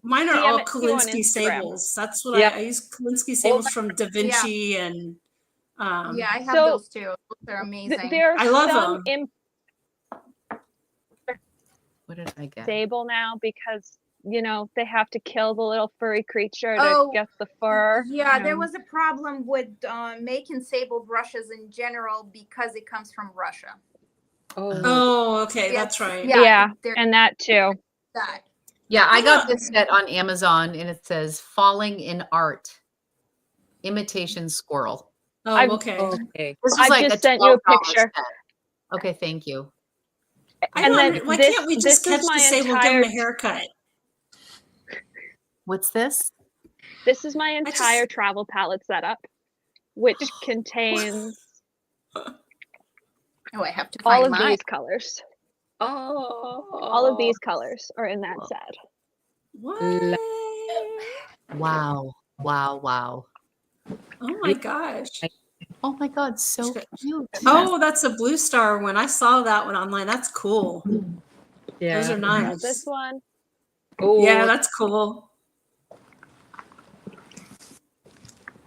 Mine are all Kolinsky sables. That's what I use. Kolinsky sables from Da Vinci and I have those too. They're amazing. I love them. What did I get? Sable now, because they have to kill the little furry creature to get the fur. Yeah, there was a problem with making sable brushes in general because it comes from Russia. Oh, okay, that's right. Yeah, and that too. Yeah, I got this set on Amazon, and it says "Falling in Art, Imitation Squirrel." Oh, okay. This was I like just sent you a picture. Set. Okay, thank you. And then why can't we just catch the sable and give him a haircut? What's this? This is my entire travel palette setup, which contains I have to all find of mine. these colors. All of these colors are in that set. What? Wow. Wow. Oh my gosh. Oh my God, so cute. Oh, that's a Blue Star one. I saw that one online. That's cool. Yeah. Those are nice. This one. Oh, yeah, that's cool.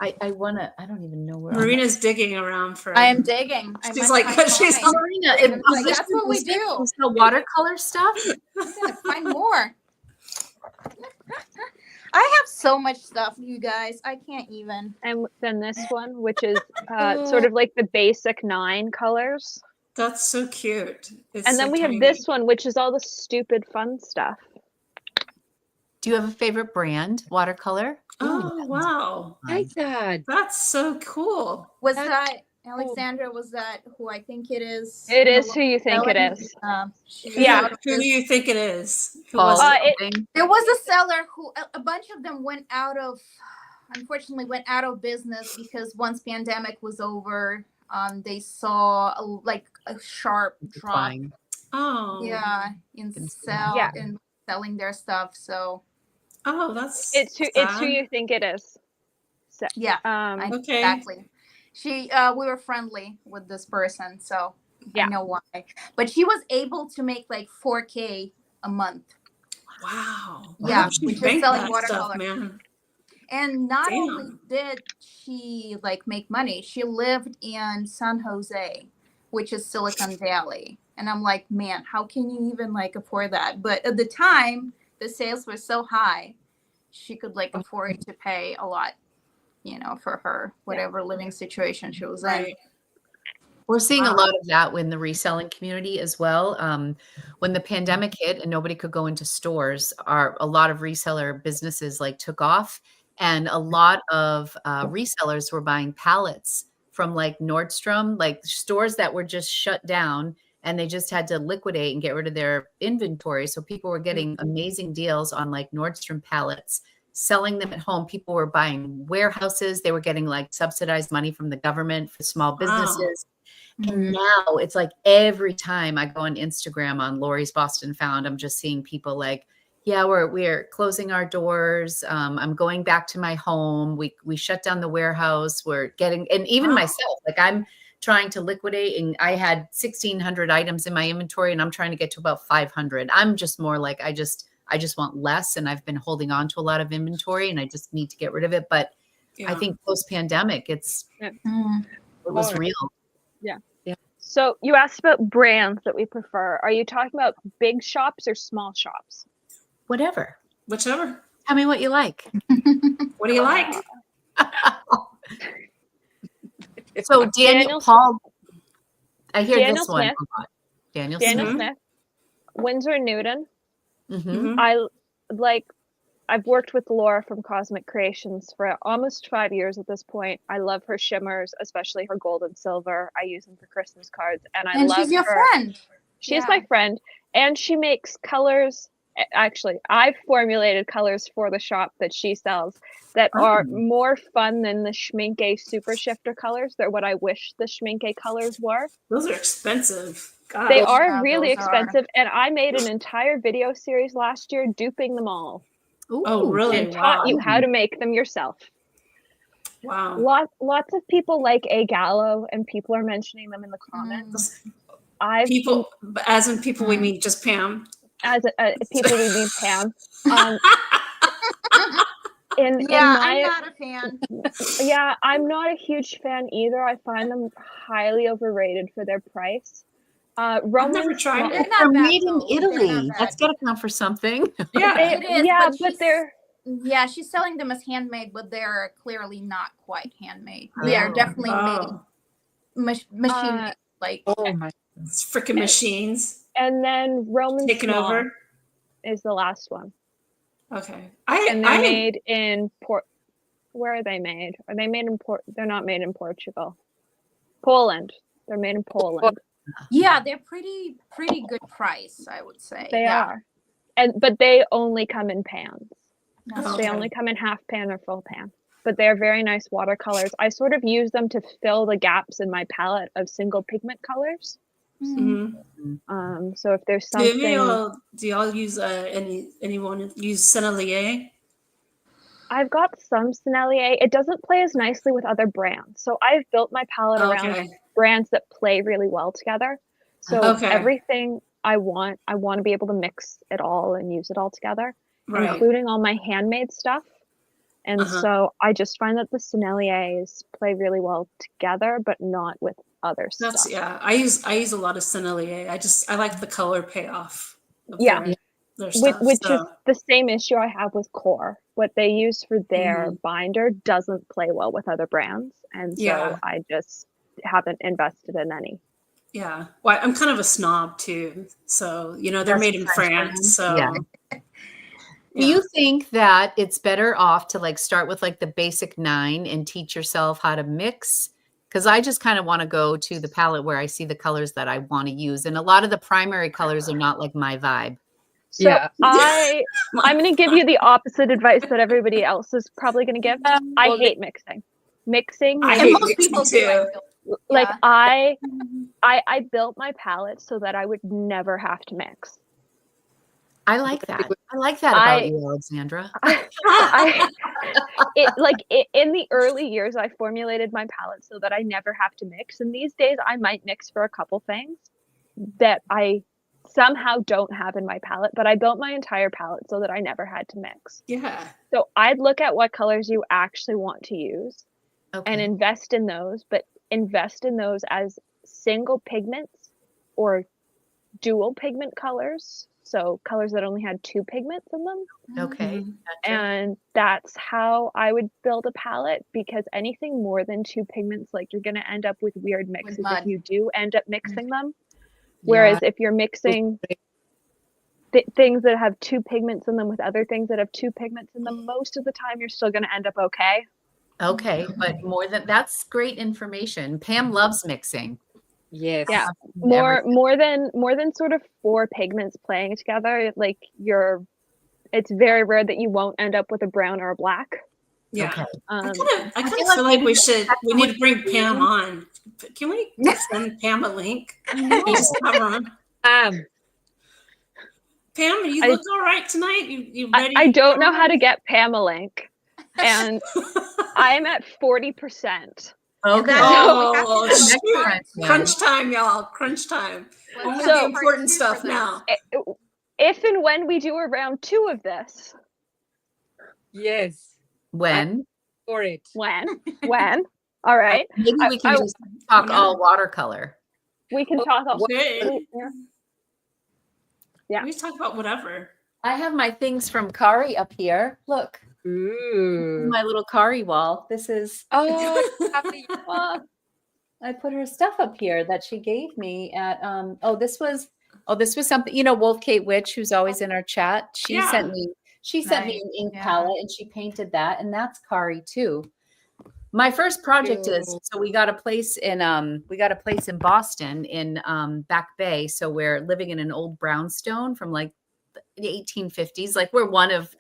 I don't even know where. Marina's digging around for. I am digging. She's like, she's Marina. That's what we do. The watercolor stuff. I'm gonna find more. I have so much stuff, you guys. I can't even. And then this one, which is sort of like the basic 9 colors. That's so cute. And then we have this one, which is all the stupid fun stuff. Do you have a favorite brand watercolor? Oh, wow. Like that. That's so cool. Was that Alexandra? Was that who I think it is? It is who you think it is. Yeah. Who do you think it is? There was a seller who a bunch of them unfortunately went out of business because once pandemic was over, they saw a sharp drop. Oh. Yeah, in selling their stuff. So. Oh, that's it's who you think it is. So, yeah. Okay. Exactly. We were friendly with this person, so I know why. But she was able to make like 4K a month. Wow. Yeah, she just selling watercolor. Stuff, man. And not only did she make money, she lived in San Jose, which is Silicon Valley. And I'm like, man, how can you even afford that? But at the time, the sales were so high, she could afford to pay a lot, for her whatever living situation she was in. We're seeing a lot of that in the reselling community as well. When the pandemic hit and nobody could go into stores, a lot of reseller businesses like took off, and a lot of resellers were buying pallets from like Nordstrom, like stores that were just shut down, and they just had to liquidate and get rid of their inventory. So people were getting amazing deals on like Nordstrom pallets, selling them at home. People were buying warehouses. They were getting like subsidized money from the government for small businesses. And now it's like every time I go on Instagram on Lori's Boston Found, I'm just seeing people like, yeah, we're closing our doors. I'm going back to my home. We shut down the warehouse. We're getting, and even myself, like I'm trying to liquidate, and I had 1,600 items in my inventory, and I'm trying to get to about 500. I'm just more like, I just want less, and I've been holding on to a lot of inventory, and I just need to get rid of it. But I think post-pandemic, it was real. Yeah. So you asked about brands that we prefer. Are you talking about big shops or small shops? Whichever. Tell me what you like. What do you like? So Paul, I hear Daniel this Smith, one a lot. Daniel Smith, Winsor Newton. I've worked with Laura from Cosmic Creations for almost 5 years at this point. I love her shimmers, especially her gold and silver. I use them for Christmas cards, and I love her. And she's your friend. She's my friend, and she makes colors. Actually, I've formulated colors for the shop that she sells that are more fun than the Schmincke Super Shifter colors. They're what I wish the Schmincke colors were. Those are expensive. God. They are really expensive, and I made an entire video series last year duping them all. Ooh, oh, really? And taught you how to make them yourself. Wow. Lots of people like A Gallo, and people are mentioning them in the comments. People we mean just Pam. As people we mean Pam. I'm not a fan. Yeah, I'm not a huge fan either. I find them highly overrated for their price. I've never tried it. They're made in Italy. That's got to count for something. Yeah, it is. Yeah, but they're. Yeah, she's selling them as handmade, but they're clearly not quite handmade. They are definitely made machine like. Oh my! It's freaking machines. And then Roman taking Small over is the last one. Okay, and they're made in Where are they made? Are they made in They're not made in Portugal. Poland. They're made in Poland. Yeah, they're pretty good price, I would say. They are, but they only come in pans. They only come in half pan or full pan. But they're very nice watercolors. I sort of use them to fill the gaps in my palette of single pigment colors. So if there's something, do y'all use anyone use Sennelier? I've got some Sennelier. It doesn't play as nicely with other brands. So I've built my palette around brands that play really well together. So everything I want to be able to mix it all and use it all together, including all my handmade stuff. And so I just find that the Senneliers play really well together, but not with other stuff. I use a lot of Sennelier. I like the color payoff. Their stuff, which is the same issue I have with Core. What they use for their binder doesn't play well with other brands, and so I just haven't invested in any. Yeah, well, I'm kind of a snob too, so they're made in France. So, do you think that it's better off to like start with like the basic 9 and teach yourself how to mix? Because I just kind of want to go to the palette where I see the colors that I want to use, and a lot of the primary colors are not like my vibe. So I'm going to give you the opposite advice that everybody else is probably going to give. I hate mixing. I hate most people too. Like I built my palette so that I would never have to mix. I like that. I like that about you, Alexandra. In the early years, I formulated my palette so that I never have to mix. And these days, I might mix for a couple things that I somehow don't have in my palette, but I built my entire palette so that I never had to mix. Yeah. So I'd look at what colors you actually want to use and invest in those, but invest in those as single pigments or dual pigment colors. so colors that only had 2 pigments in them. Okay. Mhm. Gotcha. And that's how I would build a palette, because anything more than 2 pigments, like, you're gonna end up with weird mixes if mud. you do end up mixing them. Yeah. Whereas if you're mixing things that have 2 pigments in them with other things that have 2 pigments in them, most of the time you're still gonna end up okay. Okay, but more than that's great information. Pam loves mixing. Yes. Yeah. More than sort of 4 pigments playing together, like, it's very rare that you won't end up with a brown or a black. Yeah. Okay. I kind of feel like we need to bring Pam on. Can we send Pam a link? No. Just have her on. Pam, you look all right tonight. You ready? I don't know how to get Pam a link, and I'm at 40%. Okay. Oh, shoot. Crunch time, y'all. Crunch time. Only the important stuff now. If and when we do a round 2 of this. Yes. When? For it. When? All right. Maybe we can just talk all watercolor. We can talk all. Okay. Yeah. We talk about whatever. I have my things from Kari up here. Look. Ooh. My little Kari wall. This is happy. I put her stuff up here that she gave me at this was something, Wolf Kate Witch, who's always in our chat. She sent me an ink palette, and she painted that, and that's Kari too. My first project is, so we got a place in Boston in Back Bay. So we're living in an old brownstone from like the 1850s. Like, we're one of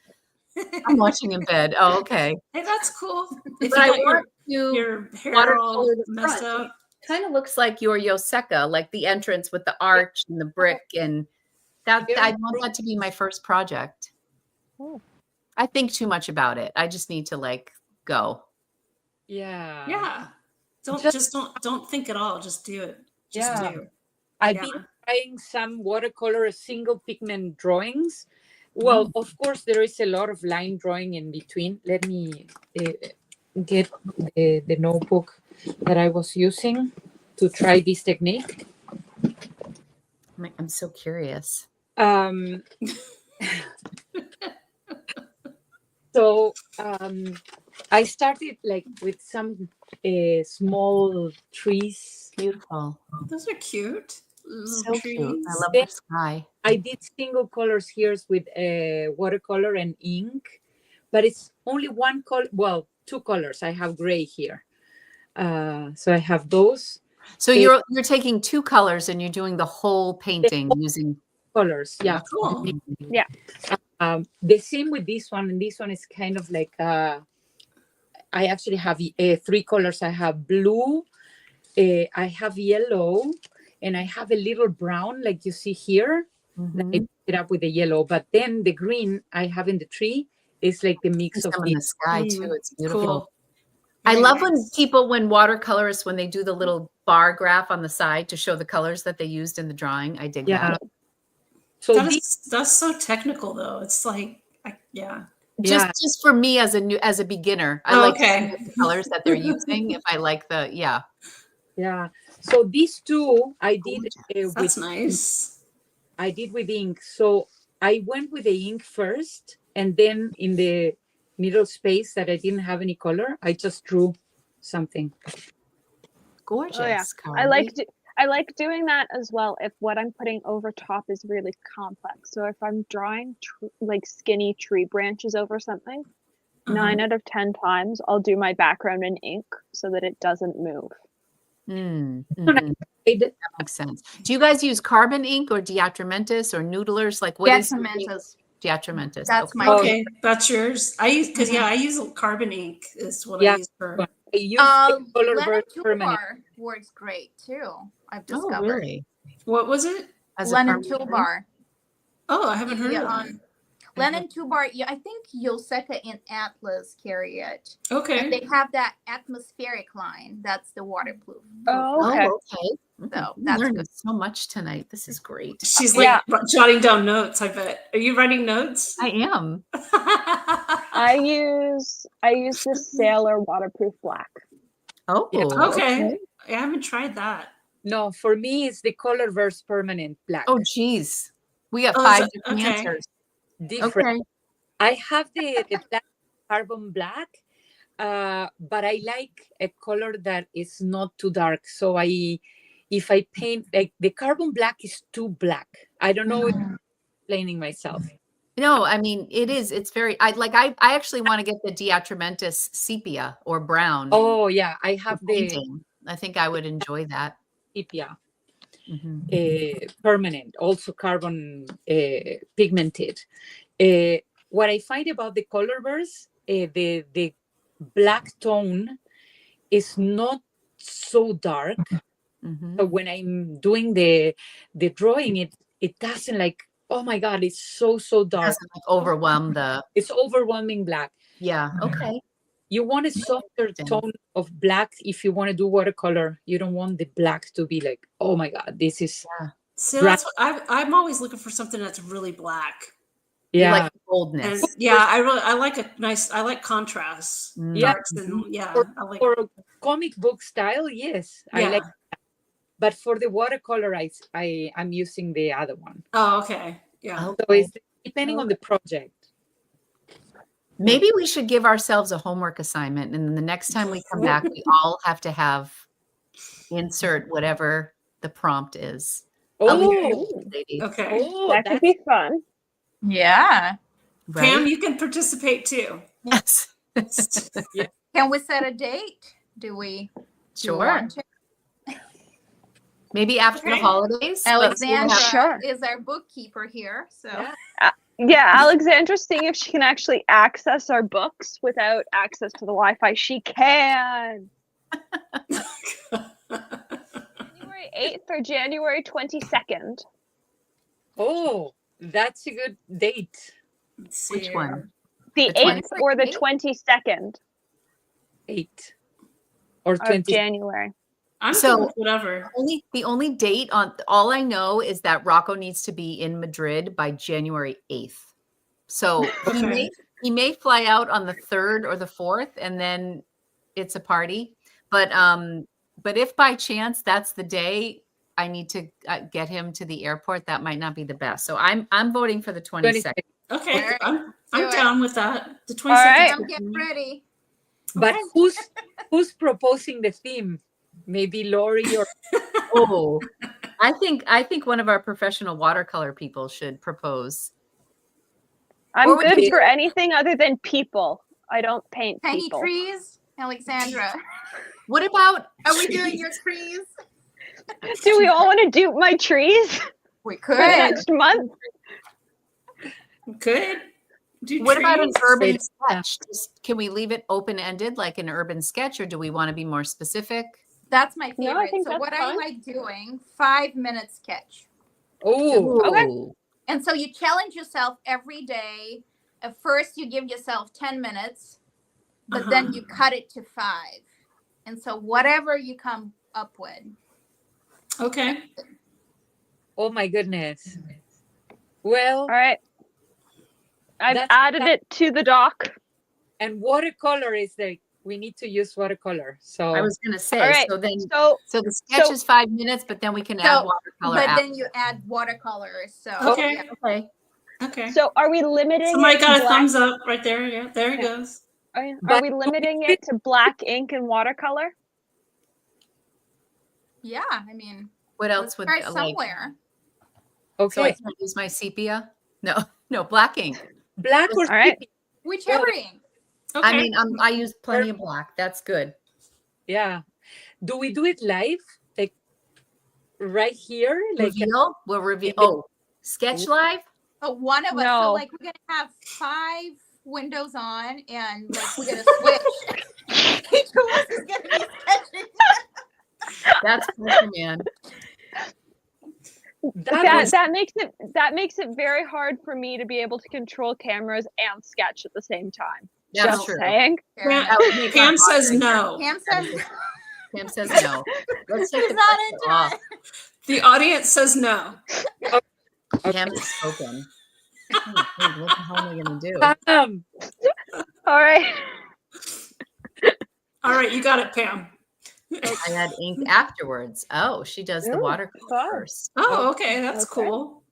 I'm watching in bed. Oh, okay. Hey, that's cool. If but I you want your hair watercolor all messed up. Kind of looks like your Yoseka, like the entrance with the arch and the brick, and that I want that to be my first project. Oh. I think too much about it. I just need to go. Yeah. Don't think at all. Just do it. Just do. I've been trying some watercolor single pigment drawings. Well, of course, there is a lot of line drawing in between. Let me get the notebook that I was using to try this technique. I'm so curious. So I started with some small trees. Beautiful. Those are cute. So cute. I love the sky. I did single colors here with watercolor and ink, but it's only one color. Well, 2 colors. I have gray here. So I have those. So you're taking 2 colors and you're doing the whole painting using colors. Yeah. Cool. Yeah. The same with this one, and this one is kind of like I actually have 3 colors. I have blue, I have yellow, and I have a little brown, like you see here. I pick it up with the yellow, but then the green I have in the tree is like the mix of the sky too. It's beautiful. Cool. I love when watercolorists, when they do the little bar graph on the side to show the colors that they used in the drawing. I dig that. So that's so technical though. It's like, just for me as a beginner, I like the colors that they're using. If I like Yeah. So these 2 I did that's nice. I did with ink. So I went with the ink first, and then in the middle space that I didn't have any color, I just drew something. Gorgeous. Oh, yeah. I like doing that as well if what I'm putting over top is really complex. So if I'm drawing skinny tree branches over something, 9 out of 10 times I'll do my background in ink so that it doesn't move. That makes sense. Do you guys use carbon ink or diatramentus or noodlers? Like, what is diatramentus? That's that's yours. I use I use carbon ink is what I use for. I use color permanent. Works great too. I've discovered. Oh, really? What was it? Lennon toolbar. Oh, I haven't heard of that. Lennon toolbar. Yeah, I think Yoseka and Atlas carry it. Okay. And they have that atmospheric line. That's the waterproof. Oh, okay. So I'm learning so much tonight. This is great. She's jotting down notes, I bet. Are you writing notes? I am. I use the Sailor waterproof black. Oh, okay. I haven't tried that. No, for me it's the color verse permanent black. Oh, geez. We got 5 different okay. answers. Different. Okay. I have the black, carbon black, but I like a color that is not too dark. So if I paint, like the carbon black is too black. I don't know if I'm explaining myself. No, I mean, it is. It's very, I actually want to get the Diatramentus sepia or brown. Oh yeah, I have the painting. I think I would enjoy that. sepia. Permanent, also carbon pigmented. What I find about the color bursts, the black tone is not so dark. So when I'm doing the drawing, it doesn't like, oh my God, it's so dark. It doesn't like overwhelm the. It's overwhelming black. Yeah. Okay. You want a softer tone of black if you want to do watercolor. You don't want the black to be like, oh my God, this is. Yeah. So that's what I'm always looking for, something that's really black. Yeah. You like boldness. And yeah, I like contrast. Yeah. For a comic book style, yes. I like that. But for the watercolor, I'm using the other one. Oh, okay. Yeah. So it's depending on the project. Maybe we should give ourselves a homework assignment, and then the next time we come back, we all have to have insert whatever the prompt is. Oh, okay. Oh, that could be fun. Yeah. Right? Pam, you can participate too. Yes. Yeah. Can we set a date? Do we? Sure. Maybe after the holidays. Alexandra is our bookkeeper here, so. Yeah, Alexandra's seeing if she can actually access our books without access to the Wi-Fi. She can. January 8th or January 22nd. Oh, that's a good date. Let's see. Which one? The 8th or the 22nd? 8 or 20 January. I'm so whatever. The only date on all I know is that Rocco needs to be in Madrid by January 8th. So he may fly out on the 3rd or the 4th, and then it's a party. But if by chance that's the day I need to get him to the airport, that might not be the best. So I'm voting for the 22nd. Okay, I'm down with that. The 22nd. All right, get ready. But who's proposing the theme? Maybe Lori or I think one of our professional watercolor people should propose. I'm good for anything other than people. I don't paint tiny people. trees, Alexandra. What about are we doing your trees? Do we all want to do my trees? We could next month. Good. What about an urban sketch? Can we leave it open-ended like an urban sketch, or do we want to be more specific? That's my favorite. No, I think so what fun. I like doing, 5-minute sketch. Oh, okay. And so you challenge yourself every day. At first you give yourself 10 minutes, but then you cut it to 5. And so whatever you come up with. Okay. Oh my goodness. Well, all right. I've added it to the doc. And watercolor is like, we need to use watercolor. So I was going to say, right. so the sketch is 5 minutes, but then we can add watercolor. But then you add watercolors. So Okay. So are we limiting? Somebody got a thumbs up right there. Yeah, there it goes. Are we limiting it to black ink and watercolor? Yeah, I mean, what else would start somewhere? Okay. So I can't use my sepia? No, black ink. Black or sepia? Whichever ink. Okay. I mean, I use plenty of black. That's good. Yeah. Do we do it live? Like right here? Like reveal? We'll reveal. Oh, sketch live? Oh, one of us. No. So like we're gonna have 5 windows on, and like we're gonna switch. Each of us is gonna be sketching. That's pressure, man. That makes it very hard for me to be able to control cameras and sketch at the same time. That's Just true. saying. Pam says no. Pam says no. Let's take she's not into it. The audience says no. Pam is spoken. What the hell am I going to do? All right. All right, you got it, Pam. I add ink afterwards. Oh, she does the watercolor first. Oh, okay. That's cool.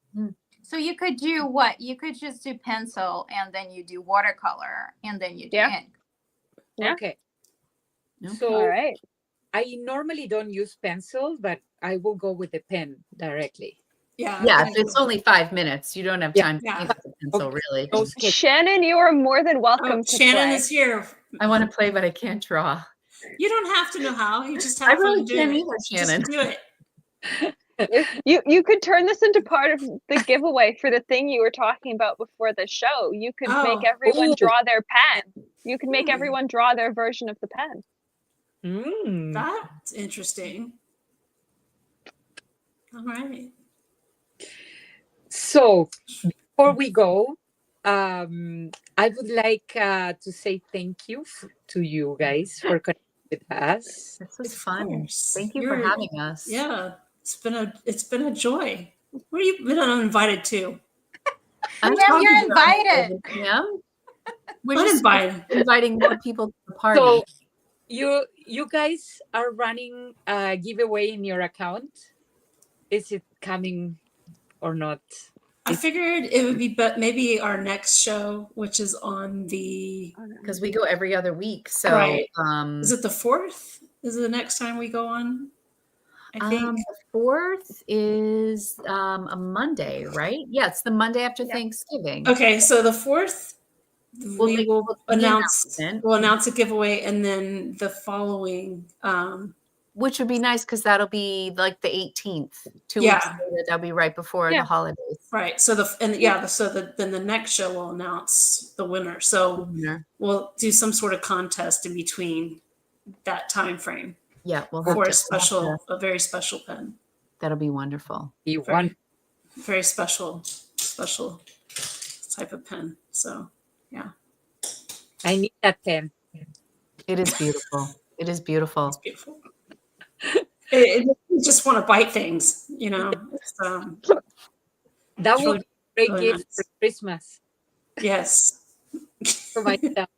So you could do what? You could just do pencil and then you do watercolor and then you do ink. Yeah. Okay. Okay. So All right. I normally don't use pencil, but I will go with the pen directly. Yeah. Yeah, it's only 5 minutes. You don't have time to paint with the pencil, Okay. really. No sketch. Shannon, you are more than welcome to Shannon play. is here. I want to play, but I can't draw. You don't have to know how. You just I have really fun doing can't it. either, Shannon. Just do it. You could turn this into part of the giveaway for the thing you were talking about before the show. You could make everyone draw their pen. You could make everyone draw their version of the pen. That's interesting. All right. So before we go, I would like to say thank you to you guys for connecting with us. This was fun. Thank you for having us. Yeah, it's been a joy. Where you been uninvited to? You're invited. Yeah. We're just inviting more people to the party. So you guys are running a giveaway in your account. Is it coming or not? I figured it would be, but maybe our next show, which is on the, because we go every other week. So right. Is it the 4th? Is it the next time we go on? I think the 4th is a Monday, right? Yeah, it's the Monday after Thanksgiving. Okay, so the 4th, we will announce a giveaway, and then the following, which would be nice because that'll be like the 18th, 2 weeks later. That'll be right before the holidays. Right. So then the next show will announce the winner. So we'll do some sort of contest in between that time frame. Yeah, we'll for a very special pen. That'll be wonderful. Very special type of pen. So yeah. I need that pen. It is beautiful. It is beautiful. It's beautiful. You just want to bite things, you know. That would be a great gift for Christmas. Yes. For myself.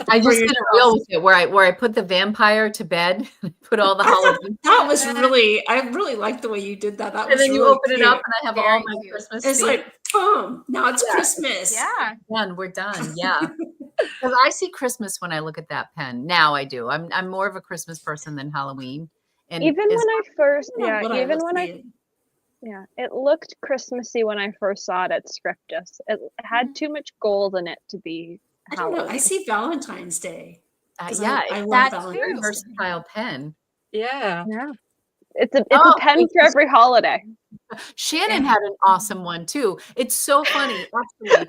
I just did a reel with it where I put the vampire to bed, put all the Halloween. That was I really liked the way you did that. And then you open it up and I have all my Christmas. It's like boom! Now it's Christmas. Yeah, we're done. Yeah, because I see Christmas when I look at that pen. Now I do. I'm more of a Christmas person than Halloween. And even when I first, it looked Christmassy when I first saw it at Scriptus. It had too much gold in it to be. I don't know. I see Valentine's Day. I love Valentine's Day. Very versatile pen. Yeah. It's a pen for every holiday. Shannon had an awesome one too. It's so funny. Actually,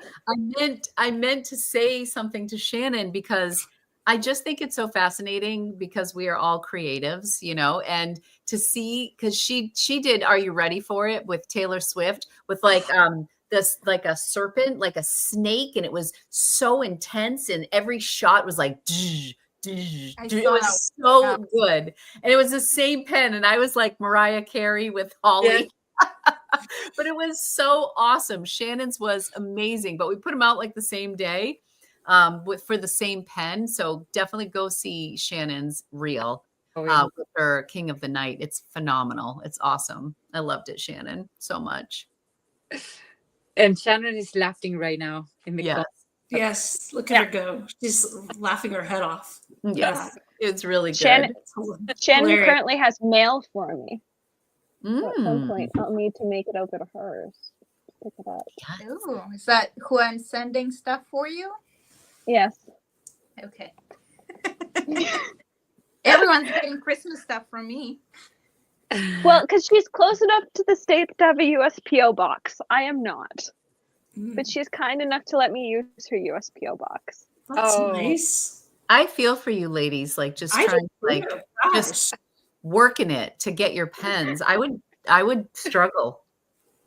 I meant to say something to Shannon because I just think it's so fascinating because we are all creatives, you know, and to see, because she did Are You Ready For It with Taylor Swift with this like a serpent, like a snake, and it was so intense, and every shot was like it was so good, and it was the same pen, and I was like Mariah Carey with Holly. But it was so awesome. Shannon's was amazing, but we put them out like the same day for the same pen, so definitely go see Shannon's reel with her King of the Night. It's phenomenal. It's awesome. I loved it, Shannon, so much. And Shannon is laughing right now in the class. Yes, look at her go. She's laughing her head off. Yes, it's really good. Shannon currently has mail for me. At some point, I'll need to make it over to hers. Pick it up. Ooh, is that who I'm sending stuff for you? Yes. Okay. Everyone's getting Christmas stuff from me. Well, because she's close enough to the States to have a USPO box. I am not. But she's kind enough to let me use her USPO box. That's nice. I feel for you ladies, like just trying just working it to get your pens. I would struggle.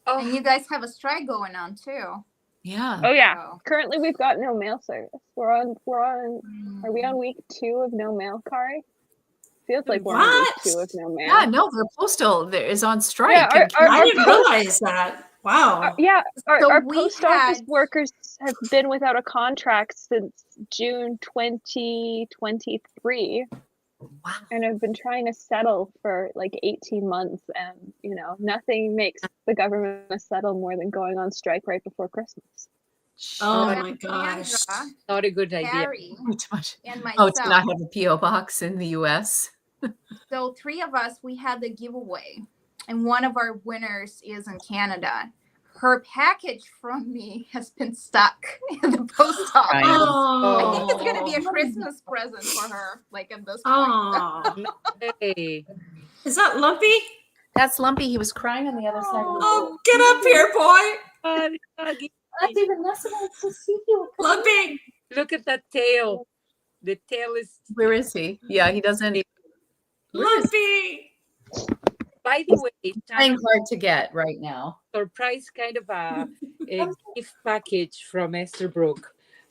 And you guys have a strike going on too. Yeah. Oh yeah. Oh. Currently we've got no mail service. We're on are we on week 2 of no mail, Kari? Feels like we're on week 2 of no mail. Yeah, no, the postal is on strike. Yeah, I didn't realize that. Wow. Our post office workers have been without a contract since June 2023. Wow. And I've been trying to settle for like 18 months, and nothing makes the government settle more than going on strike right before Christmas. Oh my gosh. Not a good idea. Harry, and myself. Oh, to not have a P.O. box in the U.S. So 3 of us, we had the giveaway, and one of our winners is in Canada. Her package from me has been stuck in the post office. I think it's going to be a Christmas present for her, like at this point. Hey. Is that Lumpy? That's Lumpy. He was crying on the other side of the room. Get up here, boy. That's even less nice to see you. Lumpy. Look at that tail. The tail is... Where is he? Yeah, he doesn't... Lumpy. By the way, it's trying hard to get right now. Surprise kind of a gift package from Esterbrook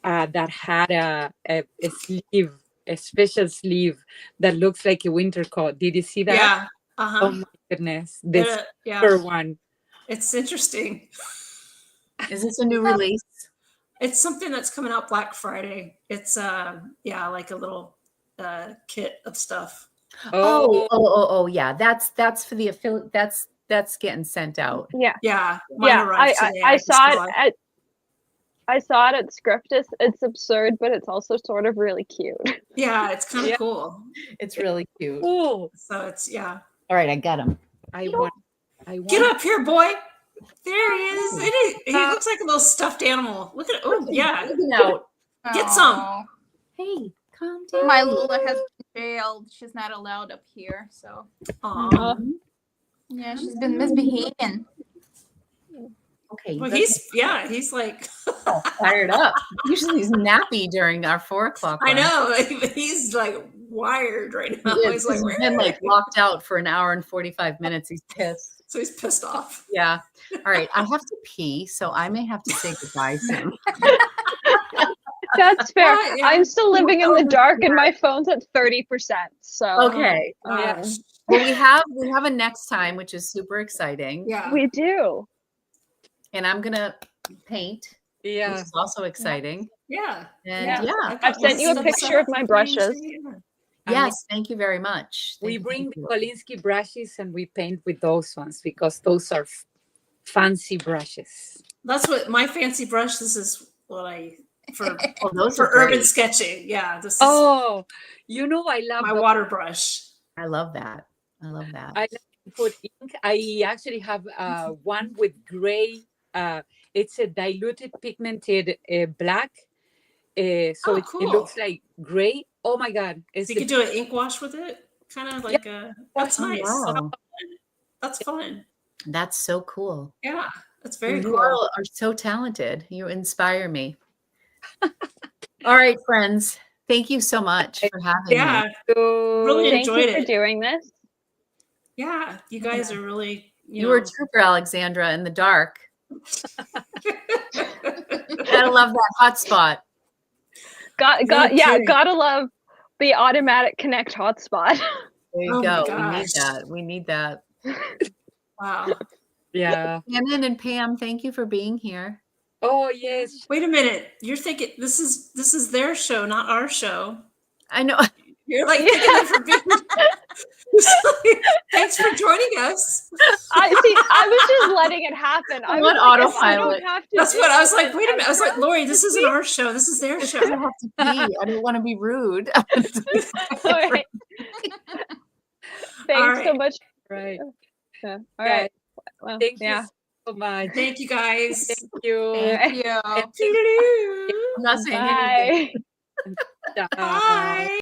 that had a sleeve, a special sleeve that looks like a winter coat. Did you see that? Yeah. Oh my goodness. This one. It's interesting. Is this a new release? It's something that's coming out Black Friday. It's like a little kit of stuff. Oh, yeah. That's for the affiliate. That's getting sent out. Yeah. Mine arrived today. I saw it. I saw it at Scriptus. It's absurd, but it's also sort of really cute. Yeah, it's kind of cool. It's really cute. Cool. So it's All right, I got him. I want. Get up here, boy. There he is. He looks like a little stuffed animal. Look at it. Oh, yeah. Get some. Hey, calm down. My Lula has been jailed. She's not allowed up here. So. Yeah, she's been misbehaving. Okay. Well, he's like fired up. Usually he's nappy during our 4 o'clock. I know. He's like wired right now. He's like, been like locked out for an hour and 45 minutes. He's pissed. So he's pissed off. Yeah. All right. I have to pee, so I may have to say goodbye soon. That's fair. I'm still living in the dark, and my phone's at 30%. So okay. Well, we have a next time, which is super exciting. Yeah, we do. And I'm gonna paint. Yeah, which is also exciting. Yeah. And I've sent you a picture of my brushes. Yes, thank you very much. We bring the Kolinsky brushes and we paint with those ones because those are fancy brushes. That's what my fancy brush. This is what I for those for are great. urban sketching. Yeah, this is I love my water brush. I love that. I love that. I put ink. I actually have one with gray. It's a diluted pigmented black. It looks like gray. Oh my God. So you could do an ink wash with it? Kind of like that's nice. Wow. That's fun. That's so cool. Yeah, that's very cool. You all are so talented. You inspire me. All right, friends. Thank you so much for having me. Really enjoyed Thank you for doing this. Yeah, you guys are really, you were a trooper, Alexandra, in the dark. Gotta love that hotspot. Gotta love the automatic connect hotspot. There you go. We need that. Wow. Yeah. Shannon and Pam, thank you for being here. Oh yes. Wait a minute. You're thinking this is their show, not our show. I know. You're like thinking for being. Thanks for joining us. I was just letting it happen. I want autopilot. That's what I was like. Wait a minute. I was like, Lori, this isn't our show. This is their show. I have to pee. I don't want to be rude. All right. Thanks so much. Right. All right. Well, thank you so much. Thank you guys. Thank you. Thank you. I'm not saying anything. Bye. Bye.